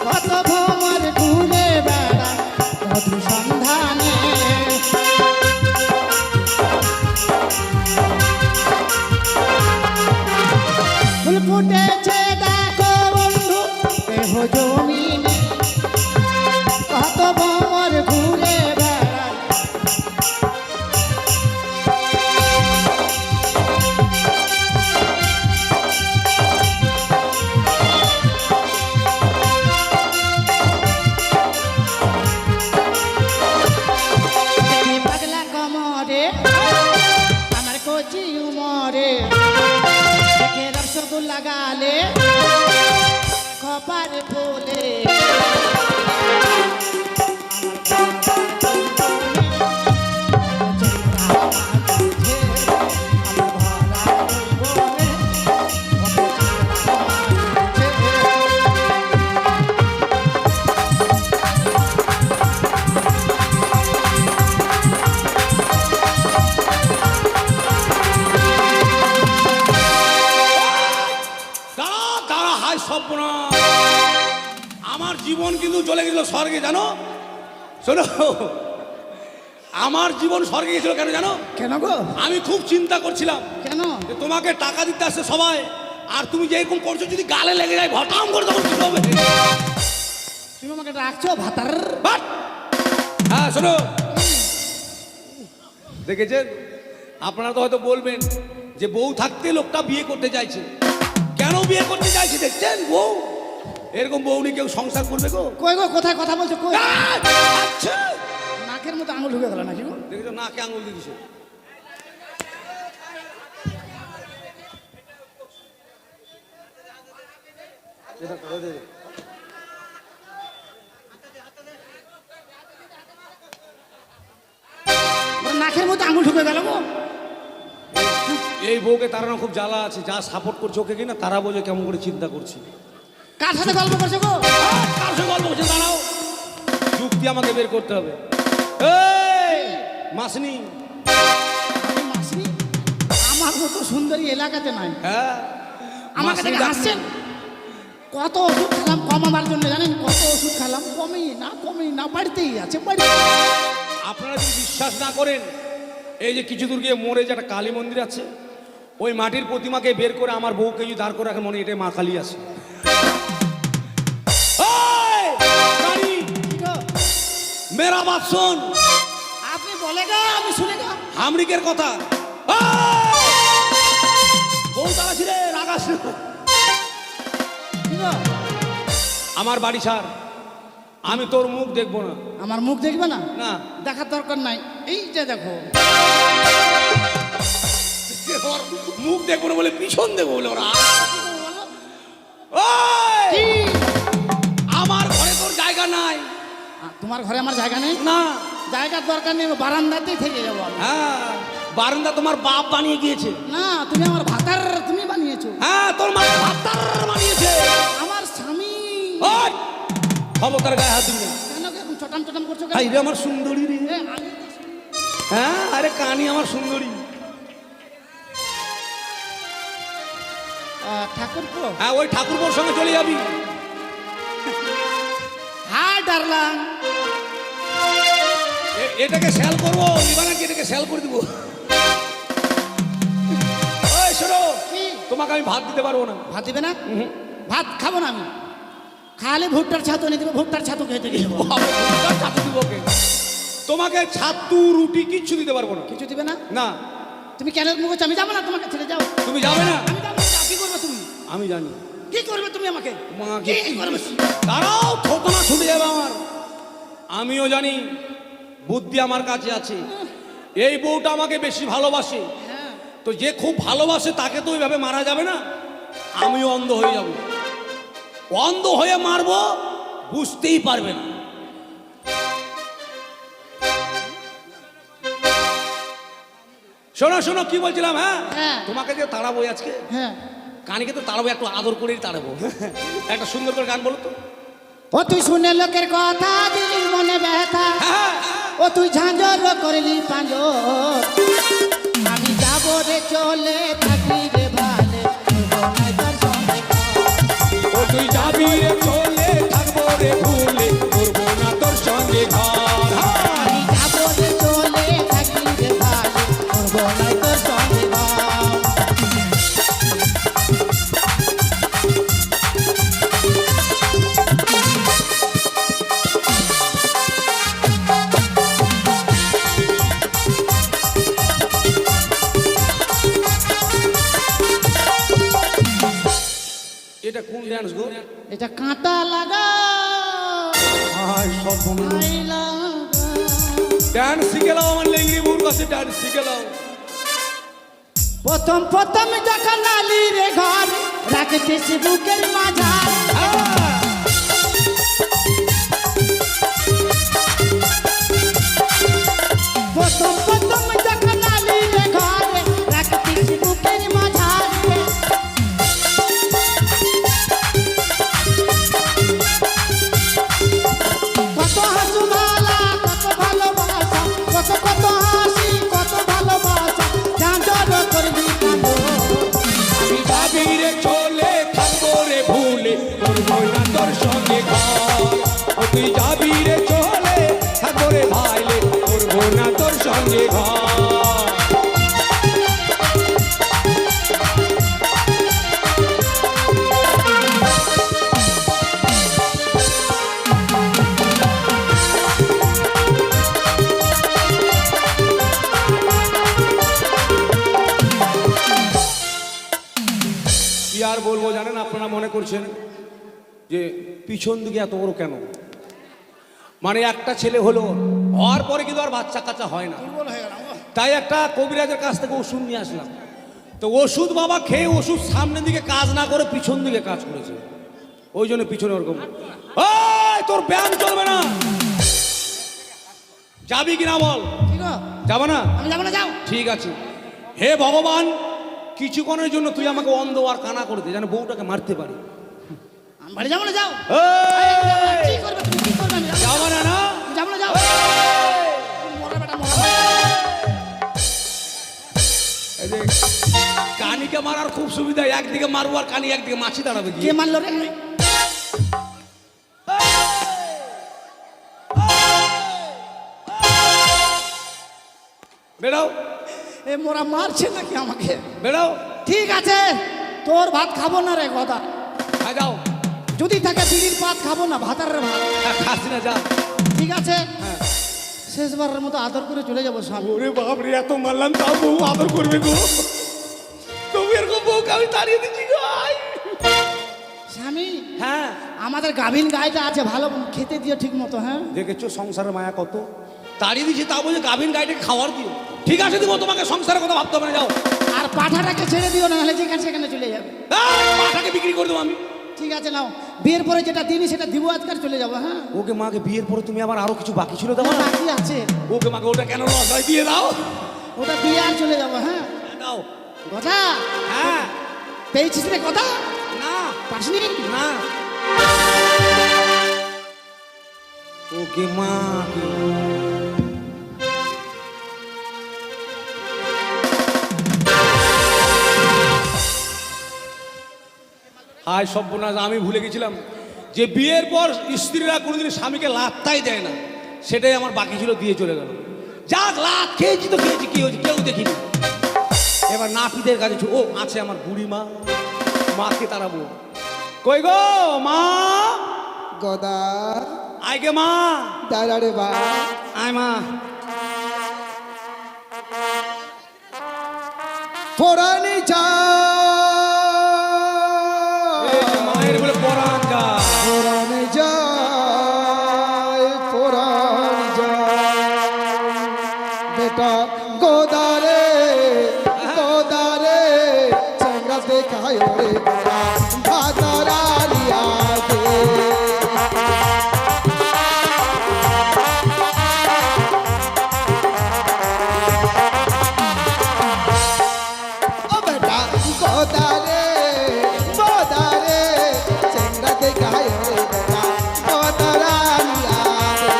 S2: কত ভ্রমর ঘুরে বেড়ায় মধু সন্ধানে। ফুল ফুটেছে দেখো বন্ধু, দেখো জমিনে, কত ভ্রমর ঘুরে বেড়ায়। দেখি পাগলা কমরে, আমার কচি উমরে, দেখে রসগোল্লা গালে, কপারে ফুলে,
S1: দাঁড়া দাঁড়া, হায় সর্বনাশ। আমার জীবন কিন্তু চলে গেছিল স্বর্গে, জানো? শোনো, আমার জীবন স্বর্গে গেছিল কেন জানো?
S2: কেন গো?
S1: আমি খুব চিন্তা করছিলাম
S2: কেন?
S1: যে তোমাকে টাকা দিতে আসছে সবাই, আর তুমি যেরকম করছো যদি গালে লেগে যায় ভটাম করে, তখন কি হবে?
S2: তুমি আমাকে ডাকছো ভাতার?
S1: বাট! হ্যাঁ শোনো, দেখেছেন আপনারা তো হয়তো বলবেন যে বউ থাকতে লোকটা বিয়ে করতে চাইছে। কেন বিয়ে করতে চাইছে দেখছেন? বউ এরকম বউ নিয়ে কেউ সংসার করবে গো?
S2: কই গো, কোথায় কথা বলছো? কই?
S1: আচ্ছা,
S2: নাকের মতো আঙুল ঢুকে গেল নাকি গো?
S1: দেখেছো নাকে আঙুল দিয়ে দিছে।
S2: ওর নাকের মতো আঙুল ঢুকে গেল গো।
S1: এই বউকে তারানো খুব জ্বালা আছে, যা সাপোর্ট করছে ওকে কিনা তারা বোঝে কেমন করে চিন্তা করছি।
S2: কার সাথে গল্প করছো গো?
S1: কার সঙ্গে গল্প করছে? দাঁড়াও, যুক্তি আমাকে বের করতে হবে। এই মাসনি,
S2: আমি মাসি? আমার মতো সুন্দরী এলাকাতে নাই।
S1: হ্যাঁ
S2: আমাকে
S1: মাসনি
S2: দেখে হাসছেন? কত ওষুধ খেলাম কমাবার জন্য, জানেন? কত ওষুধ খেলাম, কমেই না, বাড়িতেই আছে, বাড়িতে।
S1: আপনারা যদি বিশ্বাস না করেন, এই যে কিছু দূর গিয়ে মোড়ে যে একটা কালী মন্দির আছে, ওই মাটির প্রতিমাকে বের করে আমার বউকে যদি দাঁড় করে রাখে, মনে হয় এটাই মা কালী আছে। এই, রানী, মেরা বাত শোন।
S2: আপনি বলে গা, আমি শুনে গা।
S1: হামরিকের কথা। বউ তারা ছিলে রাগাস।
S2: কি গো?
S1: আমার বাড়ি ছাড়, আমি তোর মুখ দেখবো না।
S2: আমার মুখ দেখবে না?
S1: না,
S2: দেখার দরকার নাই, এই যে দেখো।
S1: মুখ দেখবো না বলে পিছন দেখবো বলে ওরা।
S2: কি?
S5: তোমার ঘরে আমার জায়গা নেই?
S1: না।
S5: জায়গার দরকার নেই, বারান্দাতেই থেকে যাবো আমি।
S1: হ্যাঁ, বারান্দা তোমার বাপ বানিয়ে গিয়েছে।
S5: না, তুমি আমার ভাতার তুমি বানিয়েছো।
S1: হ্যাঁ, তোর মা ভাতার বানিয়েছে।
S5: আমার স্বামী।
S1: ওই খবরদার গায়ে হাত দিবি না।
S5: কেন এখন চটাম চটাম করছো কেন?
S1: আই রে আমার সুন্দরী রে।
S5: এ, আমি তো
S1: হ্যাঁ, আরে কানি আমার সুন্দরী।
S5: ঠাকুরপো।
S1: হ্যাঁ, ওই ঠাকুরপোর সঙ্গে চলে যাবি।
S5: Hi darling.
S1: এটাকে সেল করবো, নিবানা কি এটাকে সেল করে দিব? ওই শোনো,
S5: কি?
S1: তোমাকে আমি ভাত দিতে পারবো না।
S5: ভাত দিবে না? ভাত খাবো না আমি। খালি ভুট্টার ছাতু এনে দিবে, ভুট্টার ছাতু খেতে গিয়ে
S1: ছাতু দিব ওকে। তোমাকে ছাতু রুটি কিচ্ছু দিতে পারবো না।
S5: কিছু দিবে না?
S1: না।
S5: তুমি কেন মুখ আমি যাবো না, তোমাকে ছেড়ে যাও।
S1: তুমি যাবে না?
S5: আমি যাবো না, কি করবে তুমি?
S1: আমি জানি।
S5: কি করবে তুমি আমাকে?
S1: মাকে
S5: কি করবে?
S1: দাঁড়াও, থোতনা ছুটে যাবে আমার। আমিও জানি বুদ্ধি আমার কাছে আছে। এই বউটা আমাকে বেশি ভালোবাসে,
S5: হ্যাঁ।
S1: তো যে খুব ভালোবাসে তাকে তো ওইভাবে মারা যাবে না। আমিও অন্ধ হয়ে যাব। অন্ধ হয়ে মারবো, বুঝতেই পারবে না। শোনো শোনো, কি বলছিলাম? হ্যাঁ,
S5: হ্যাঁ।
S1: তোমাকে যে তাড়াবো আজকে,
S5: হ্যাঁ।
S1: কানিকে তো তাড়াবো, একটু আদর করেই তাড়াবো। একটা সুন্দর করে গান বলো তো।
S5: ও তুই শুনে লোকের কথা, দিলির মনে ব্যথা।
S1: হ্যাঁ,
S5: ও তুই ঝাঁঝর করলি পাঁজর। আমি যাবো রে চলে, থাকি রে ভালে, তোর সঙ্গে।
S1: ও তুই যাবি রে চলে, থাকবো রে ভুলে, করবো না তোর সঙ্গে ঘর।
S5: আমি যাবো রে চলে, থাকি রে ভালে, করবো না তোর সঙ্গে ঘর।
S1: এটা কোন ড্যান্স গো?
S5: এটা কাঁটা লাগা, আই লাগা।
S1: ড্যান্স শিখে নাও, আমার লেংড়ি বুর কাছে ড্যান্স শিখে নাও।
S5: প্রথম প্রথম যখন আলি রে ঘর, রাখতেছ বুকের মাঝার।
S1: হ্যাঁ,
S5: প্রথম প্রথম যখন আলি রে ঘর, রাখতেছ বুকের মাঝার। কত হাসু ভালা, কত ভালোবাসা, কত কত হাসি, কত ভালোবাসা, ঝাঁঝর করবি কাঁদো। আমি
S1: যাবি রে চলে, থাকবো রে ভুলে, করবো না তোর সঙ্গে ঘর। ও তুই যাবি রে চলে, থাকবো রে ভাইলে, করবো না তোর সঙ্গে ঘর। কি আর বলবো জানেন, আপনারা মনে করছেন যে পিছন দিকে এত বড় কেন? মানে একটা ছেলে হলো, হওয়ার পরে কিন্তু আর বাচ্চা কাচ্চা হয় না। তাই একটা কবিরাজের কাছ থেকে ওষুধ নিয়ে আসলাম। তো ওষুধ বাবা খেয়ে ওষুধ সামনের দিকে কাজ না করে পিছন দিকে কাজ করেছে, ওই জন্য পিছনে ওরকম। ওই তোর ব্যায়াম চলবে না, যাবি কিনা বল?
S5: কি গো?
S1: যাবো না?
S5: আমি যাবো না, যাও।
S1: ঠিক আছে। হে ভগবান, কিছুক্ষণের জন্য তুই আমাকে অন্ধ আর কানা করে দে, যেন বউটাকে মারতে পারি।
S5: আমি বাড়ি যাবো না, যাও।
S1: এই,
S5: কি করবে তুমি, কি করবে? আমি যাবো না।
S1: যাবো না না?
S5: আমি যাবো না, যাও। মরা বেটা, মরা।
S1: এই যে কানিকে মারার খুব সুবিধা, একদিকে মারবো আর কানি একদিকে মাছি দাঁড়াবে
S5: কে
S1: গিয়ে।
S5: মারলো রে?
S1: বেড়াও
S5: এ মোরা মারছে নাকি আমাকে?
S1: বেড়াও,
S5: ঠিক আছে, তোর ভাত খাবো না রে গদা।
S1: হ্যাঁ যাও।
S5: যদি থাকে বিড়ির পাত খাবো না, ভাতার রে ভাত।
S1: হ্যাঁ, খাসি না, যা।
S5: ঠিক আছে,
S1: হ্যাঁ।
S5: শেষবারের মতো আদর করে চলে যাবো স্বামী।
S1: ওরে বাপ রে, এত মারলাম তাও বউ আদর করবে গো। তবু এরকম বউকে আমি তাড়িয়ে দিচ্ছি গো। আই।
S5: স্বামী,
S1: হ্যাঁ,
S5: আমাদের গাভিন গাইটা আছে, ভালো খেতে দিও ঠিক মতো। হ্যাঁ,
S1: দেখেছো সংসারের মায়া কত? তাড়িয়ে দিচ্ছি, তা বলছে গাভিন গাইটাকে খাওয়ার দিও। ঠিক আছে, দিব, তোমাকে সংসারের কথা ভাবতে হবে না, যাও।
S5: আর পাঠাটাকে ছেড়ে দিও না, হলে যেখানে সেখানে চলে যাবে।
S1: এই, পাঠাকে বিক্রি করে দেবো আমি।
S5: ঠিক আছে নাও, বিয়ের পরে যেটা দিনই সেটা দিব, আজকাল চলে যাবো। হ্যাঁ,
S1: ওকে মাকে বিয়ের পরে তুমি আবার আরো কিছু বাকি ছিল দেবো না?
S5: বাকি আছে,
S1: ওকে মাকে ওটা কেন লস হয় দিয়ে দাও।
S5: ওটা দিয়ে আর চলে যাবো। হ্যাঁ,
S1: দাও।
S5: কথা
S1: হ্যাঁ।
S5: পেয়েছিস রে কথা?
S1: না
S5: পাসনি?
S1: না। ওকে মা হায় সর্বনাশ, আমি ভুলে গেছিলাম যে বিয়ের পর স্ত্রীরা কোনোদিন স্বামীকে লাত্তাই দেয় না। সেটাই আমার বাকি ছিল, দিয়ে চলে গেল। যাক, লাত খেয়েছি তো খেয়েছি, কি হয়েছে কেউ দেখিনি। এবার নাপিতের কাছে ও আছে আমার বুড়ি মা, মাকে তাড়াবো। কই গো মা?
S2: গদা
S1: আইগে মা।
S2: দাঁড়ারে বা
S1: আয় মা।
S2: ফোরানি যা
S1: মায়ের বলে পরাণ যা।
S2: ফোরানি যায়, ফোরানি যায় বেটা গোদারে, গোদারে চঙ্গা দেখায় রে গোদা ভাতারালিয়া দে। ও বেটা গোদারে, গোদারে চঙ্গা দেখায় রে গোদা ভাতারালিয়া দে।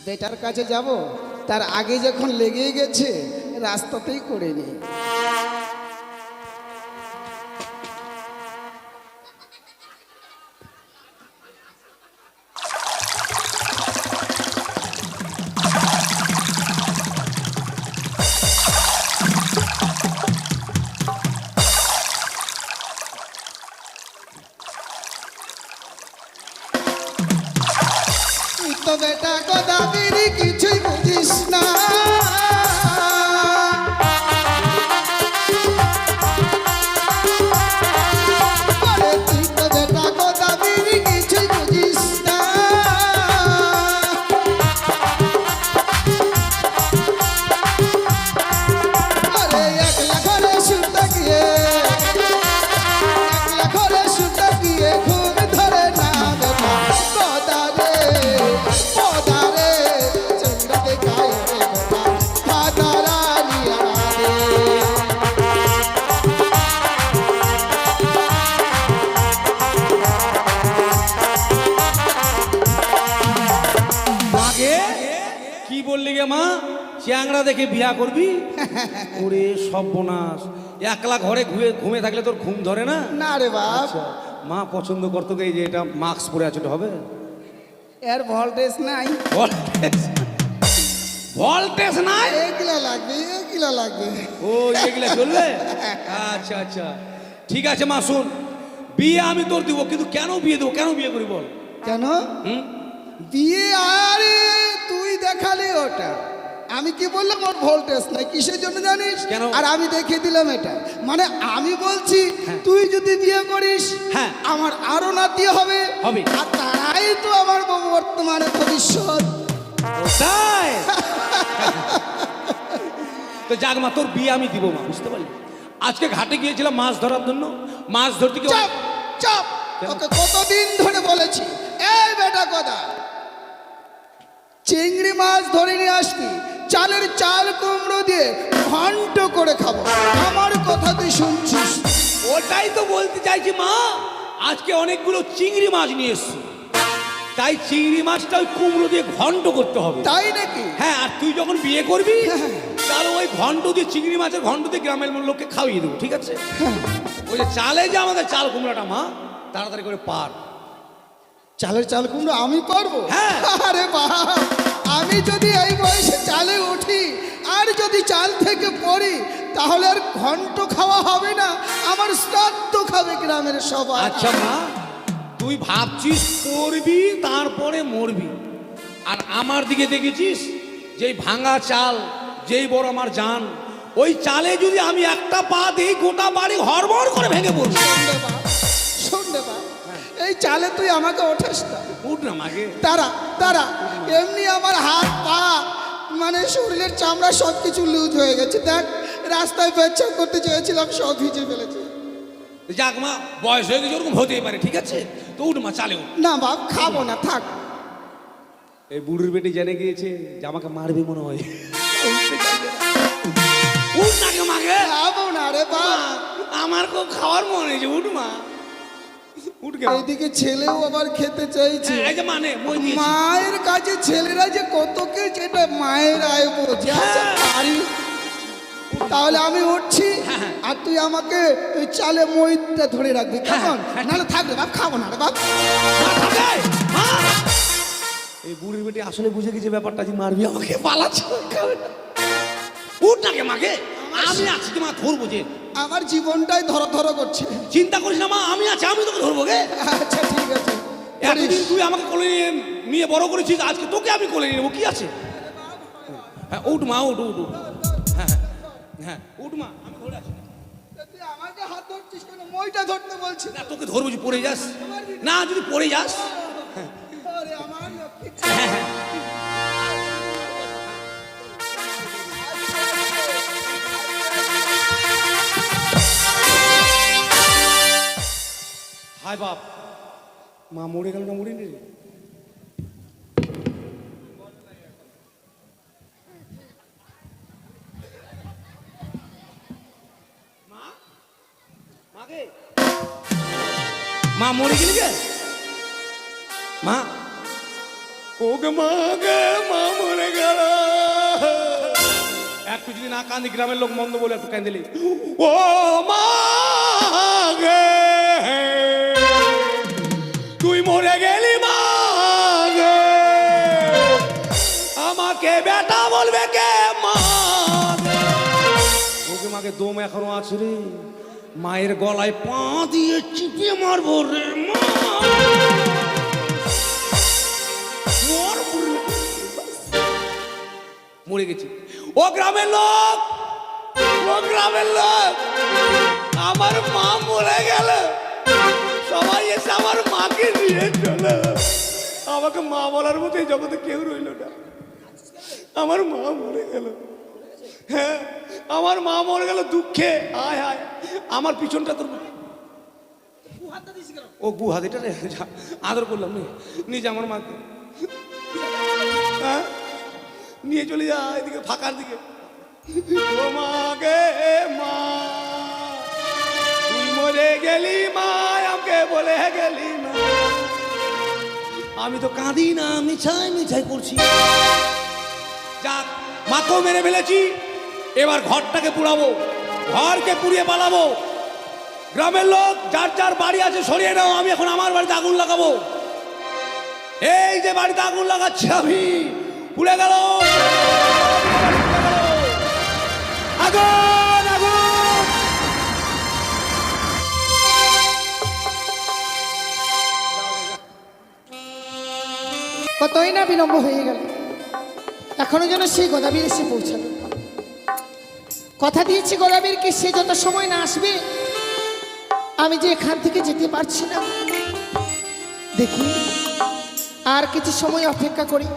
S2: বেটার কাছে যাব, তার আগে যখন লেগে গেছে রাস্তাতেই করে নি। তুই তো বেটা গোদাবরি কিছুই বুঝিস না, আরে তুই তো বেটা গোদাবরি কিছুই বুঝিস না। আরে একলা ঘরে শুতে গিয়ে, একলা ঘরে শুতে গিয়ে ঘুম ধরে না বেটা গোদারে, গোদারে চন্দ্রকে গায়ে রে গোদা ভাতারালিয়া দে।
S1: মাকে কি বললি গে মা? চ্যাংড়া দেখে বিয়া করবি? ওরে সর্বনাশ, একলা ঘরে ঘুমে থাকলে তোর ঘুম ধরে না?
S2: না রে বাপ,
S1: মা পছন্দ করতো এই যে এটা মাস্ক পরে আছে, এটা হবে?
S2: এর ভোল্টেজ নাই,
S1: ভল্টেজ, ভল্টেজ নাই?
S2: এগুলা লাগবে, এগুলা লাগবে।
S1: ও এগুলা চলবে? আচ্ছা আচ্ছা, ঠিক আছে মা শোন, বিয়ে আমি তোর দিব, কিন্তু কেন বিয়ে দেবো, কেন বিয়ে করি বল?
S2: কেন
S1: হুম?
S2: বিয়ে? আরে তুই দেখালি ওটা, আমি কি বললাম ওর ভোল্টেজ নাই, কিসের জন্য জানিস?
S1: কেন?
S2: আর আমি দেখিয়ে দিলাম এটা, মানে আমি বলছি তুই যদি বিয়ে করিস,
S1: হ্যাঁ।
S2: আমার আরো নাতি হবে,
S1: হবে।
S2: আর তারাই তো আমার বর্তমানে ভবিষ্যৎ।
S1: তাই তো যাক মা, তোর বিয়ে আমি দিব মা, বুঝতে পারলি? আজকে ঘাটে গিয়েছিলাম মাছ ধরার জন্য, মাছ ধরতে গিয়ে
S2: চাপ চাপ,
S1: কেন?
S2: ওকে কতদিন ধরে বলেছি, এই বেটা কথা, চিংড়ি মাছ ধরে নিয়ে আসবি, চালের চাল কুমড়ো দিয়ে ঘন্ট করে খাবো। আমার কথা তুই শুনছিস?
S1: ওটাই তো বলতে চাইছি মা, আজকে অনেকগুলো চিংড়ি মাছ নিয়ে এসছি, তাই চিংড়ি মাছটা ওই কুমড়ো দিয়ে ঘন্ট করতে হবে।
S2: তাই নাকি?
S1: হ্যাঁ, আর তুই যখন বিয়ে করবি তাহলে ওই ঘন্ট দিয়ে, চিংড়ি মাছের ঘন্ট দিয়ে গ্রামের লোককে খাওয়িয়ে দেবো, ঠিক আছে? ওই যে চালে যে আমাদের চাল কুমড়াটা মা, তাড়াতাড়ি করে পার।
S2: চালের চাল কুমড়ো আমি পারবো?
S1: হ্যাঁ।
S2: আরে বাবা, আমি যদি এই বয়সে চালে উঠি আর যদি চাল থেকে পড়ি, তাহলে আর ঘন্ট খাওয়া হবে না, আমার শ্রাদ্ধ খাবে গ্রামের সবাই।
S1: আচ্ছা মা, তুই ভাবছিস করবি তারপরে মরবি, আর আমার দিকে দেখেছিস যেই ভাঙা চাল, যেই বড় আমার জান, ওই চালে যদি আমি একটা পা দিই গোটা বাড়ি হড়বড় করে ভেঙে পড়বে।
S2: শোন রে বাপ, এই চালে তুই আমাকে ওঠাস না।
S1: উঠ না মাকে।
S2: তারা তারা
S5: এমনি আমার হাত পা মানে শরীরের চামড়া সব কিছু লুজ হয়ে গেছে। দেখ রাস্তায় পেচ্ছাপ করতে চেয়েছিলাম, সব ভিজে ফেলেছে।
S1: যাক মা, বয়স হয়ে গেছে, ওরকম হতেই পারে, ঠিক আছে? তো উঠ মা, চালে উঠ।
S5: না বাপ, খাবো না, থাক।
S1: এই বুড়ির বেটি জেনে গিয়েছে যে আমাকে মারবে মনে হয়। উঠ না কে মাকে,
S5: খাবো না রে বাপ।
S1: আমার খুব খাওয়ার মনে হয়েছে, উঠ মা, উঠ গে।
S5: এইদিকে ছেলেও আবার খেতে চাইছে।
S1: এই যে মানে মই দিয়েছি।
S5: মায়ের কাছে ছেলেরা যে কত কে, যেটা মায়ের আয় বোঝে। আচ্ছা পারি, তাহলে আমি উঠছি, আর তুই আমাকে ওই চালে মইটা ধরে রাখবি, কেমন? নাহলে থাকবে বাপ, খাবো না রে বাপ।
S1: মা, থাকে, মা। এই বুড়ির বেটি আসলে বুঝে গেছে ব্যাপারটা, যে মারবি আমাকে, পালাচ্ছে, খাবে না। উঠ না কে মাকে, আমি আছি কি মা, ধরবো যে।
S5: আমার জীবনটাই ধরো ধরো করছে।
S1: চিন্তা করিস না মা, আমি আছি, আমি তোকে ধরবো গে।
S5: আচ্ছা ঠিক আছে।
S1: এতদিন তুই আমাকে কোলে নিয়ে বড় করেছিস, আজকে তোকে আমি কোলে নিয়ে নেবো, কি আছে? হ্যাঁ উঠ মা, উঠ উঠ উঠ। হ্যাঁ হ্যাঁ উঠ মা, আমি ধরে আছি।
S5: তুই আমাকে হাত ধরছিস কেন? মইটা ধরতে বলছিস।
S1: না তোকে ধরবো, যে পড়ে যাস না, যদি পড়ে যাস।
S5: আরে আমার লক্ষ্মী।
S1: হায় বাপ, মা মরে গেল না, মরিনি রে? মা মরে গেলি গে? মা, ওকে মা গে, মা মরে গেল। একটু যদি না কান্দি, গ্রামের লোক মন্দ বলে একটু কান্দিলি। ও মা গে, তুই মরে গেলি মা গে, আমাকে বেটা বলবে কে মা গে? ওকে মাকে দম এখনো আছে রে, মায়ের গলায় পা দিয়ে চিপিয়ে মারবো রে মা। মরে গেছি। ও গ্রামের লোক, ও গ্রামের লোক, আমার মা মরে গেল, সবাই এসে আমার মাকে নিয়ে চলো। আমাকে মা বলার মতো এই জগতে কেউ রইল না, আমার মা মরে গেল। হ্যাঁ আমার মা মরে গেল দুঃখে। আয় হায়, আমার পিছনটা তোর। ও গু হাত, এটা রে আদর করলাম, নিজে আমার মাকে। হ্যাঁ নিয়ে চলে যা এদিকে, ফাঁকার দিকে। ও মা গে মা, তুই মরে গেলি মা, আমাকে বলে গেলি মা। আমি তো কাঁদি না, মিছাই মিছাই করছি। যাক, মাকেও মেরে ফেলেছি, এবার ঘরটাকে পুড়াবো, ঘরকে পুড়িয়ে পালাবো। গ্রামের লোক যার যার বাড়ি আছে সরিয়ে নাও, আমি এখন আমার বাড়িতে আগুন লাগাবো। এই যে বাড়িতে আগুন লাগাচ্ছি আমি, পুড়ে গেল আগুন, আগুন।
S5: কতই না বিলম্ব হয়ে গেল, এখনো যেন সেই গোদাবীর এসে পৌঁছালো। কথা দিয়েছি গোদাবীরকে, সে যত সময় না আসবে আমি যে এখান থেকে যেতে পারছি না। দেখি আর কিছু সময় অপেক্ষা করি,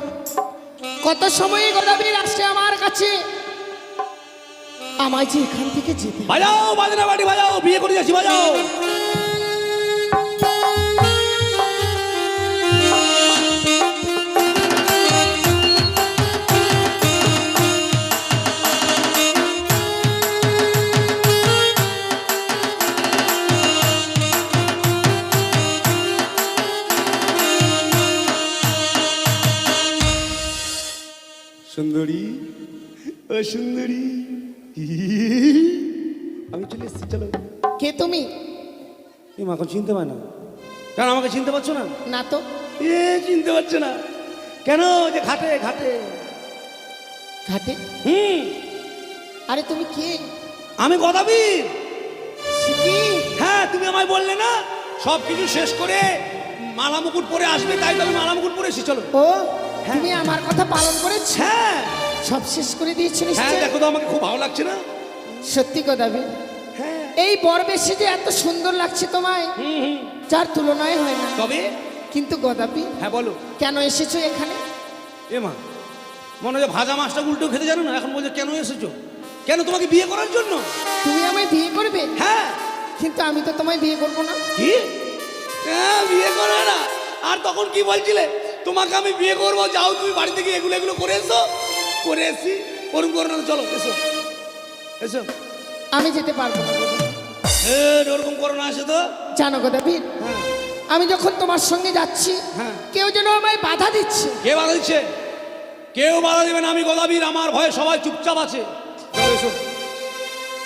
S5: কত সময়ে গোদাবীর আসছে আমার কাছে, আমায় যে এখান থেকে যেতে।
S1: বাজাও বাজনা বাড়ি বাজাও, বিয়ে করে যাচ্ছি, বাজাও। সুন্দরী, ও সুন্দরী, আমি চলে এসেছি, চলো।
S5: কে তুমি?
S1: তুমি আমাকে চিনতে পার না কেন? আমাকে চিনতে পারছো না?
S5: না তো।
S1: চিনতে পারছো না কেন? যে ঘাটে ঘাটে
S5: ঘাটে? আরে তুমি কে?
S1: আমি গোদাবীর।
S5: সে কি?
S1: হ্যাঁ তুমি আমায় বললে না সব কিছু শেষ করে মালা মুকুট পরে আসবে, তাই তো আমি মালা মুকুট পরে এসেছি, চলো।
S5: ও তুমি আমার কথা পালন করেছো?
S1: হ্যাঁ
S5: সব শেষ করে দিয়েছো
S1: হ্যাঁ,
S5: নিশ্চয়?
S1: দেখো তো আমাকে খুব ভালো লাগছে না?
S5: সত্যি গোদাবীর,
S1: হ্যাঁ।
S5: এই বরবেশে যে এত সুন্দর লাগছে তোমায়, যার তুলনায় হয় না।
S1: তবে
S5: কিন্তু গোদাবীর,
S1: হ্যাঁ বলো।
S5: কেন এসেছো এখানে?
S1: এ মা, মনে হয় ভাজা মাছটা উল্টো খেতে জানো না, এখন বলছে কেন এসেছো? কেন, তোমাকে বিয়ে করার জন্য?
S5: তুমি আমায় বিয়ে করবে?
S1: হ্যাঁ।
S5: কিন্তু আমি তো তোমায় বিয়ে করবো না।
S1: কি? হ্যাঁ, বিয়ে করবে না? আর তখন কি বলছিলে? তোমাকে আমি বিয়ে করবো, যাও তুমি বাড়ি থেকে এগুলো এগুলো করে এসো। করে এসি, ওরকম করো না, চলো এসো এসো।
S5: আমি যেতে পারবো না।
S1: ওরকম করো না, এসে তো।
S5: জানো গো দাবির, আমি যখন তোমার সঙ্গে যাচ্ছি,
S1: হ্যাঁ।
S5: কেউ যেন আমায় বাধা দিচ্ছে।
S1: কে বাধা দিচ্ছে? কেউ বাধা দেবে না, আমি গোলাবীর, আমার ভয়ে সবাই চুপচাপ আছে। চলো এসো।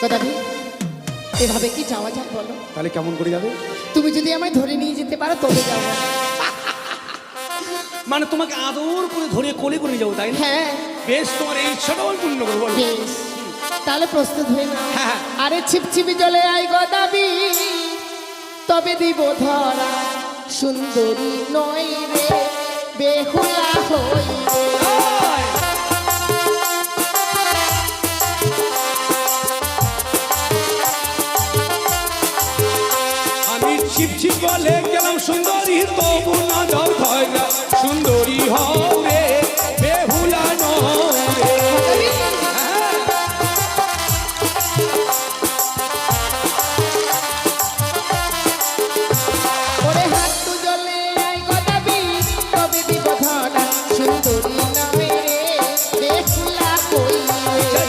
S5: গো দাবির, এভাবে কি যাওয়া যায় বলো?
S1: তাহলে কেমন করে যাবে?
S5: তুমি যদি আমায় ধরে নিয়ে যেতে পারো তবে যাবো।
S1: মানে তোমাকে আদর করে ধরে কোলে করে যাবো, তাই না?
S5: হ্যাঁ
S1: বেশ, তোমার এই ইচ্ছাটাও আমি পূর্ণ করবো, বলো।
S5: বেশ, তাহলে প্রস্তুত হয়ে নাও।
S1: হ্যাঁ।
S5: আরে ছিপছিপি জলে আই গো দাবির, তবে দিব ধরা, সুন্দরী নয় রে, বেহুলা হই রে।
S1: আমি ছিপ ছিপ বলে গেলাম সুন্দরী, তবু না যাও ভয় না, সুন্দরী হও রে, বেহুলা নও রে।
S5: ওরে হাঁটু জলে আই গো দাবির, তবে দিব ধরা, সুন্দরী নয় রে, বেহুলা হই রে।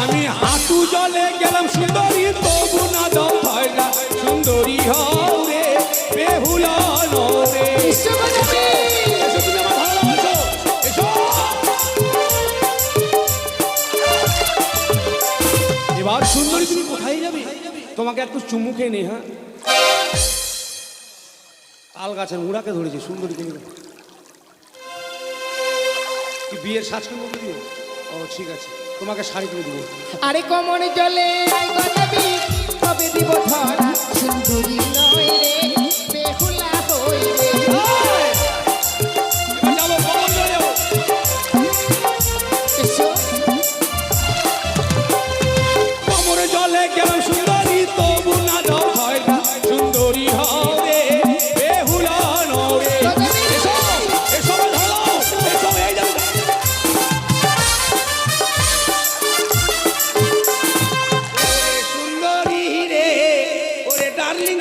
S1: আমি হাঁটু জলে গেলাম সুন্দরী, তবু না যাও ভয় না, সুন্দরী হও রে, বেহুলা নও রে।
S5: এসো গো দাবির।
S1: এসো, তুমি আমার ভালোবাসো, এসো। এবার সুন্দরী তুমি কোথায় যাবে? তোমাকে একটু চুমু খেয়ে নে। হ্যাঁ, তাল গাছের মুড়াকে ধরেছে সুন্দরী তুমি। কি বিয়ের সাজ করে দিও? ও ঠিক আছে, তোমাকে শাড়ি কিনে দেবো।
S5: আরে কমন জলে আই গো দাবির, তবে দিব ধরা, সুন্দরী নয় রে, বেহুলা হই রে।
S1: এবার যাবো, কখন চলে যাবো?
S5: এসো।
S1: কোমরে জলে গেলাম সুন্দরী, তবু না যাও ভয় না, সুন্দরী হও রে, বেহুলা নও রে। এসো, এসো আমার ধরো, এসো, এই যাবো। ওরে সুন্দরী রে, ওরে ডার্লিং।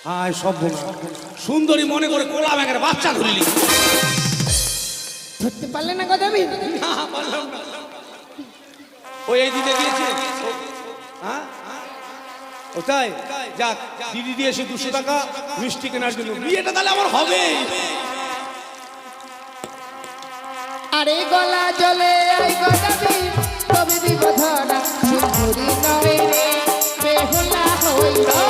S1: হায় সব সুন্দরী মনে করে কোলা ব্যাগের বাচ্চা ধরিলি।
S5: ধরতে পারলে না গো দাবির?
S1: না, পারলাম না। ও এই দিতে দিয়েছে। হ্যাঁ, ওটাই যাক, দিদি দিয়েছে 200 টাকা মিষ্টি কেনার জন্য। বিয়েটা তাহলে আমার হবে।
S5: আরে গলা জলে আই গো দাবির, তবে দিব ধরা, সুন্দরী নয় রে, বেহুলা হই রে।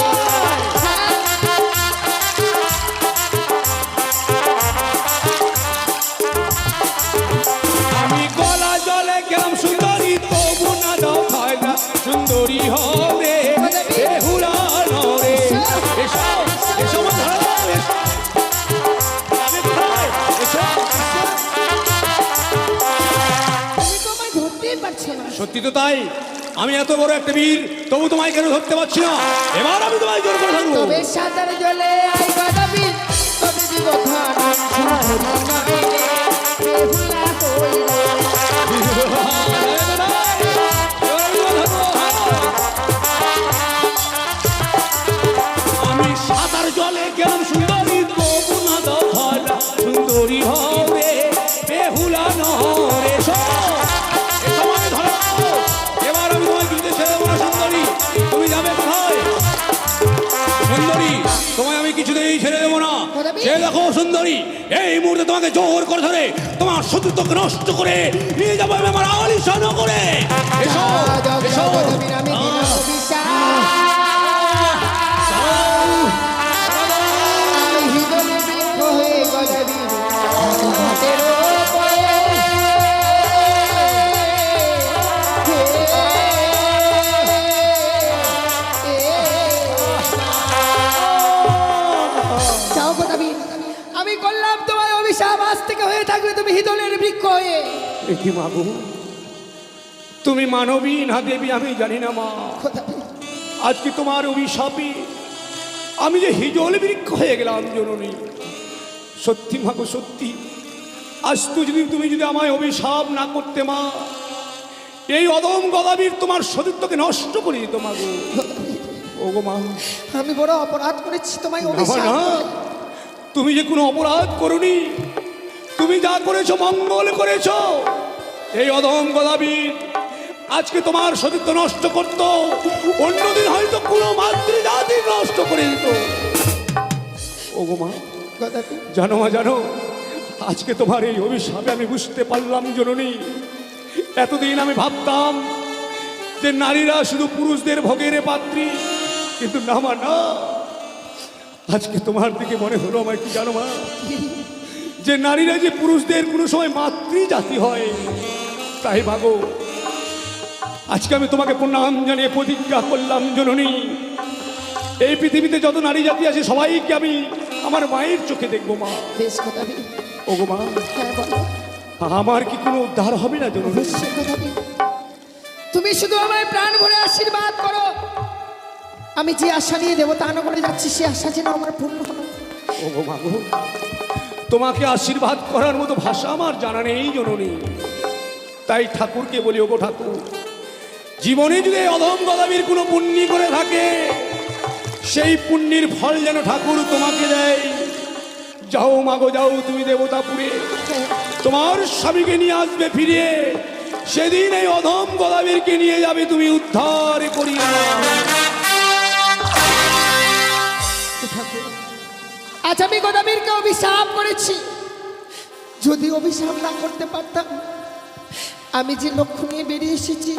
S1: আমি গলা জলে গেলাম সুন্দরী, তবু না দাও ভয় না, সুন্দরী হবে বেহুলা নও রে। এসো, এসো আমার ধরো, এসো। যাবে কোথায়? এসো।
S5: তুমি তো আমায় ধরতেই পারছো না।
S1: সত্যি তো তাই, আমি এত বড় একটা বীর, তবু তোমায় কেন ধরতে পারছি না? এবার আমি তোমায় জোর করে ধরবো।
S5: তবে সাঁতার জলে আই গো দাবির, তবে দিব ধরা, সুন্দরী নয় রে, বেহুলা হই রে।
S1: আমি সাঁতার জলে গেলাম সুন্দরী, তবু না দাও ভয় না, সুন্দরী হবে বেহুলা নও রে। এসো, এসো আমাকে ধরো। এবার আমি তোমায় কিন্তু ছেড়ে দেবো না সুন্দরী। তুমি যাবে কোথায়? সুন্দরী, তোমায় আমি কিছুতেই ছেড়ে দেবো না। সে দেখো সুন্দরী, এই মুহূর্তে তোমাকে জোর করে ধরে তোমার শত্রুত্বকে নষ্ট করে নিয়ে যাবো আমি আমার আলিশান করে। এসো, এসো।
S5: আমি দিলাম অভিশাপ। আমি হৃদয়ে বৃক্ষ হয়ে গো দাবির, ঘাটের ওপরে। যাও গো দাবির, আমি করলাম তোমার অভিশাপ, আজ থেকে হয়ে থাকবে তুমি হিদলের বৃক্ষ হয়ে।
S1: কি মাগো,
S3: তুমি মানবী না দেবী আমি জানি না মা।
S5: খোদাবি,
S3: আজকে তোমার অভিশাপে আমি যে হিজল বৃক্ষ হয়ে গেলাম জননী। সত্যি মা গো সত্যি, আজ তো যদি তুমি যদি আমায় অভিশাপ না করতে মা, এই অদম গদাবীর তোমার সতীত্বকে নষ্ট করে দিত মা গো। ও গো মা,
S5: আমি বড় অপরাধ করেছি তোমায়
S3: না
S5: অভিশাপ
S3: না,
S5: করে।
S3: তুমি যে কোনো অপরাধ করনি, তুমি যা করেছো মঙ্গল করেছো। এই অদম গদাবীর আজকে তোমার সতীত্ব নষ্ট করত, অন্যদিন হয়তো কোনো মাতৃজাতি নষ্ট করে দিত। ও গো মা,
S5: খোদাবি,
S3: জানো মা জানো, আজকে তোমার এই অভিশাপে আমি বুঝতে পারলাম জননী। এতদিন আমি ভাবতাম যে নারীরা শুধু পুরুষদের ভোগের পাত্রী, কিন্তু না মা না, আজকে তোমার দিকে মনে হলো আমার কি জানো মা, যে নারীরা যে পুরুষদের কোনো সময় মাতৃ জাতি হয়। তাই ভাগো, আজকে আমি তোমাকে প্রণাম জানিয়ে প্রতিজ্ঞা করলাম জননী, এই পৃথিবীতে যত নারী জাতি আছে সবাইকে আমি আমার মায়ের চোখে দেখবো মা।
S5: বেশ খোদাবি,
S3: ও গো মা,
S5: হ্যাঁ বলো।
S3: আমার কি কোনো উদ্ধার হবে না জননী?
S5: অবশ্যই খোদাবি, তুমি শুধু আমায় প্রাণ ভরে আশীর্বাদ করো। আমি যে আশা নিয়ে দেবতানগরে যাচ্ছি সে আশা যেন আমার পূর্ণ হয়।
S3: ও গো মা গো, তোমাকে আশীর্বাদ করার মতো ভাষা আমার জানা নেই জননী। তাই ঠাকুরকে বলি, ও গো ঠাকুর, জীবনে যদি এই অধম গদাবীর কোনো পুণ্যি করে থাকে, সেই পুণ্যের ফল যেন ঠাকুর তোমাকে দেয়। যাও মাগো যাও, তুমি দেবতাপুরে তোমার স্বামীকে নিয়ে আসবে ফিরিয়ে, সেদিন এই অধম গদাবীরকে নিয়ে যাবে তুমি উদ্ধার করিয়া।
S5: আজ আমি গদাবীরকে অভিশাপ করেছি, যদি অভিশাপ না করতে পারতাম, আমি যে লক্ষ্য নিয়ে বেরিয়ে এসেছি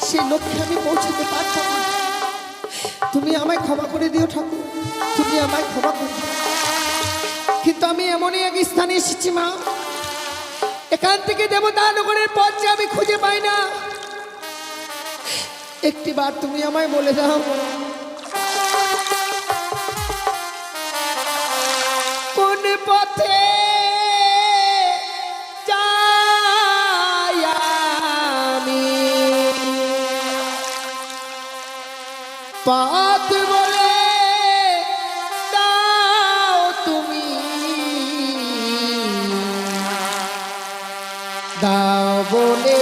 S5: সেই লক্ষ্যে আমি পৌঁছতে পারতাম না। তুমি আমায় ক্ষমা করে দিও ঠাকুর, তুমি আমায় ক্ষমা করে দিও। কিন্তু আমি এমনই এক স্থানে এসেছি মা, এখান থেকে দেবতানগরের পথ যে আমি খুঁজে পাই না। একটিবার তুমি আমায় বলে দাও, কোন পথে যাই আমি, পথ বলে দাও তুমি, দাও বলে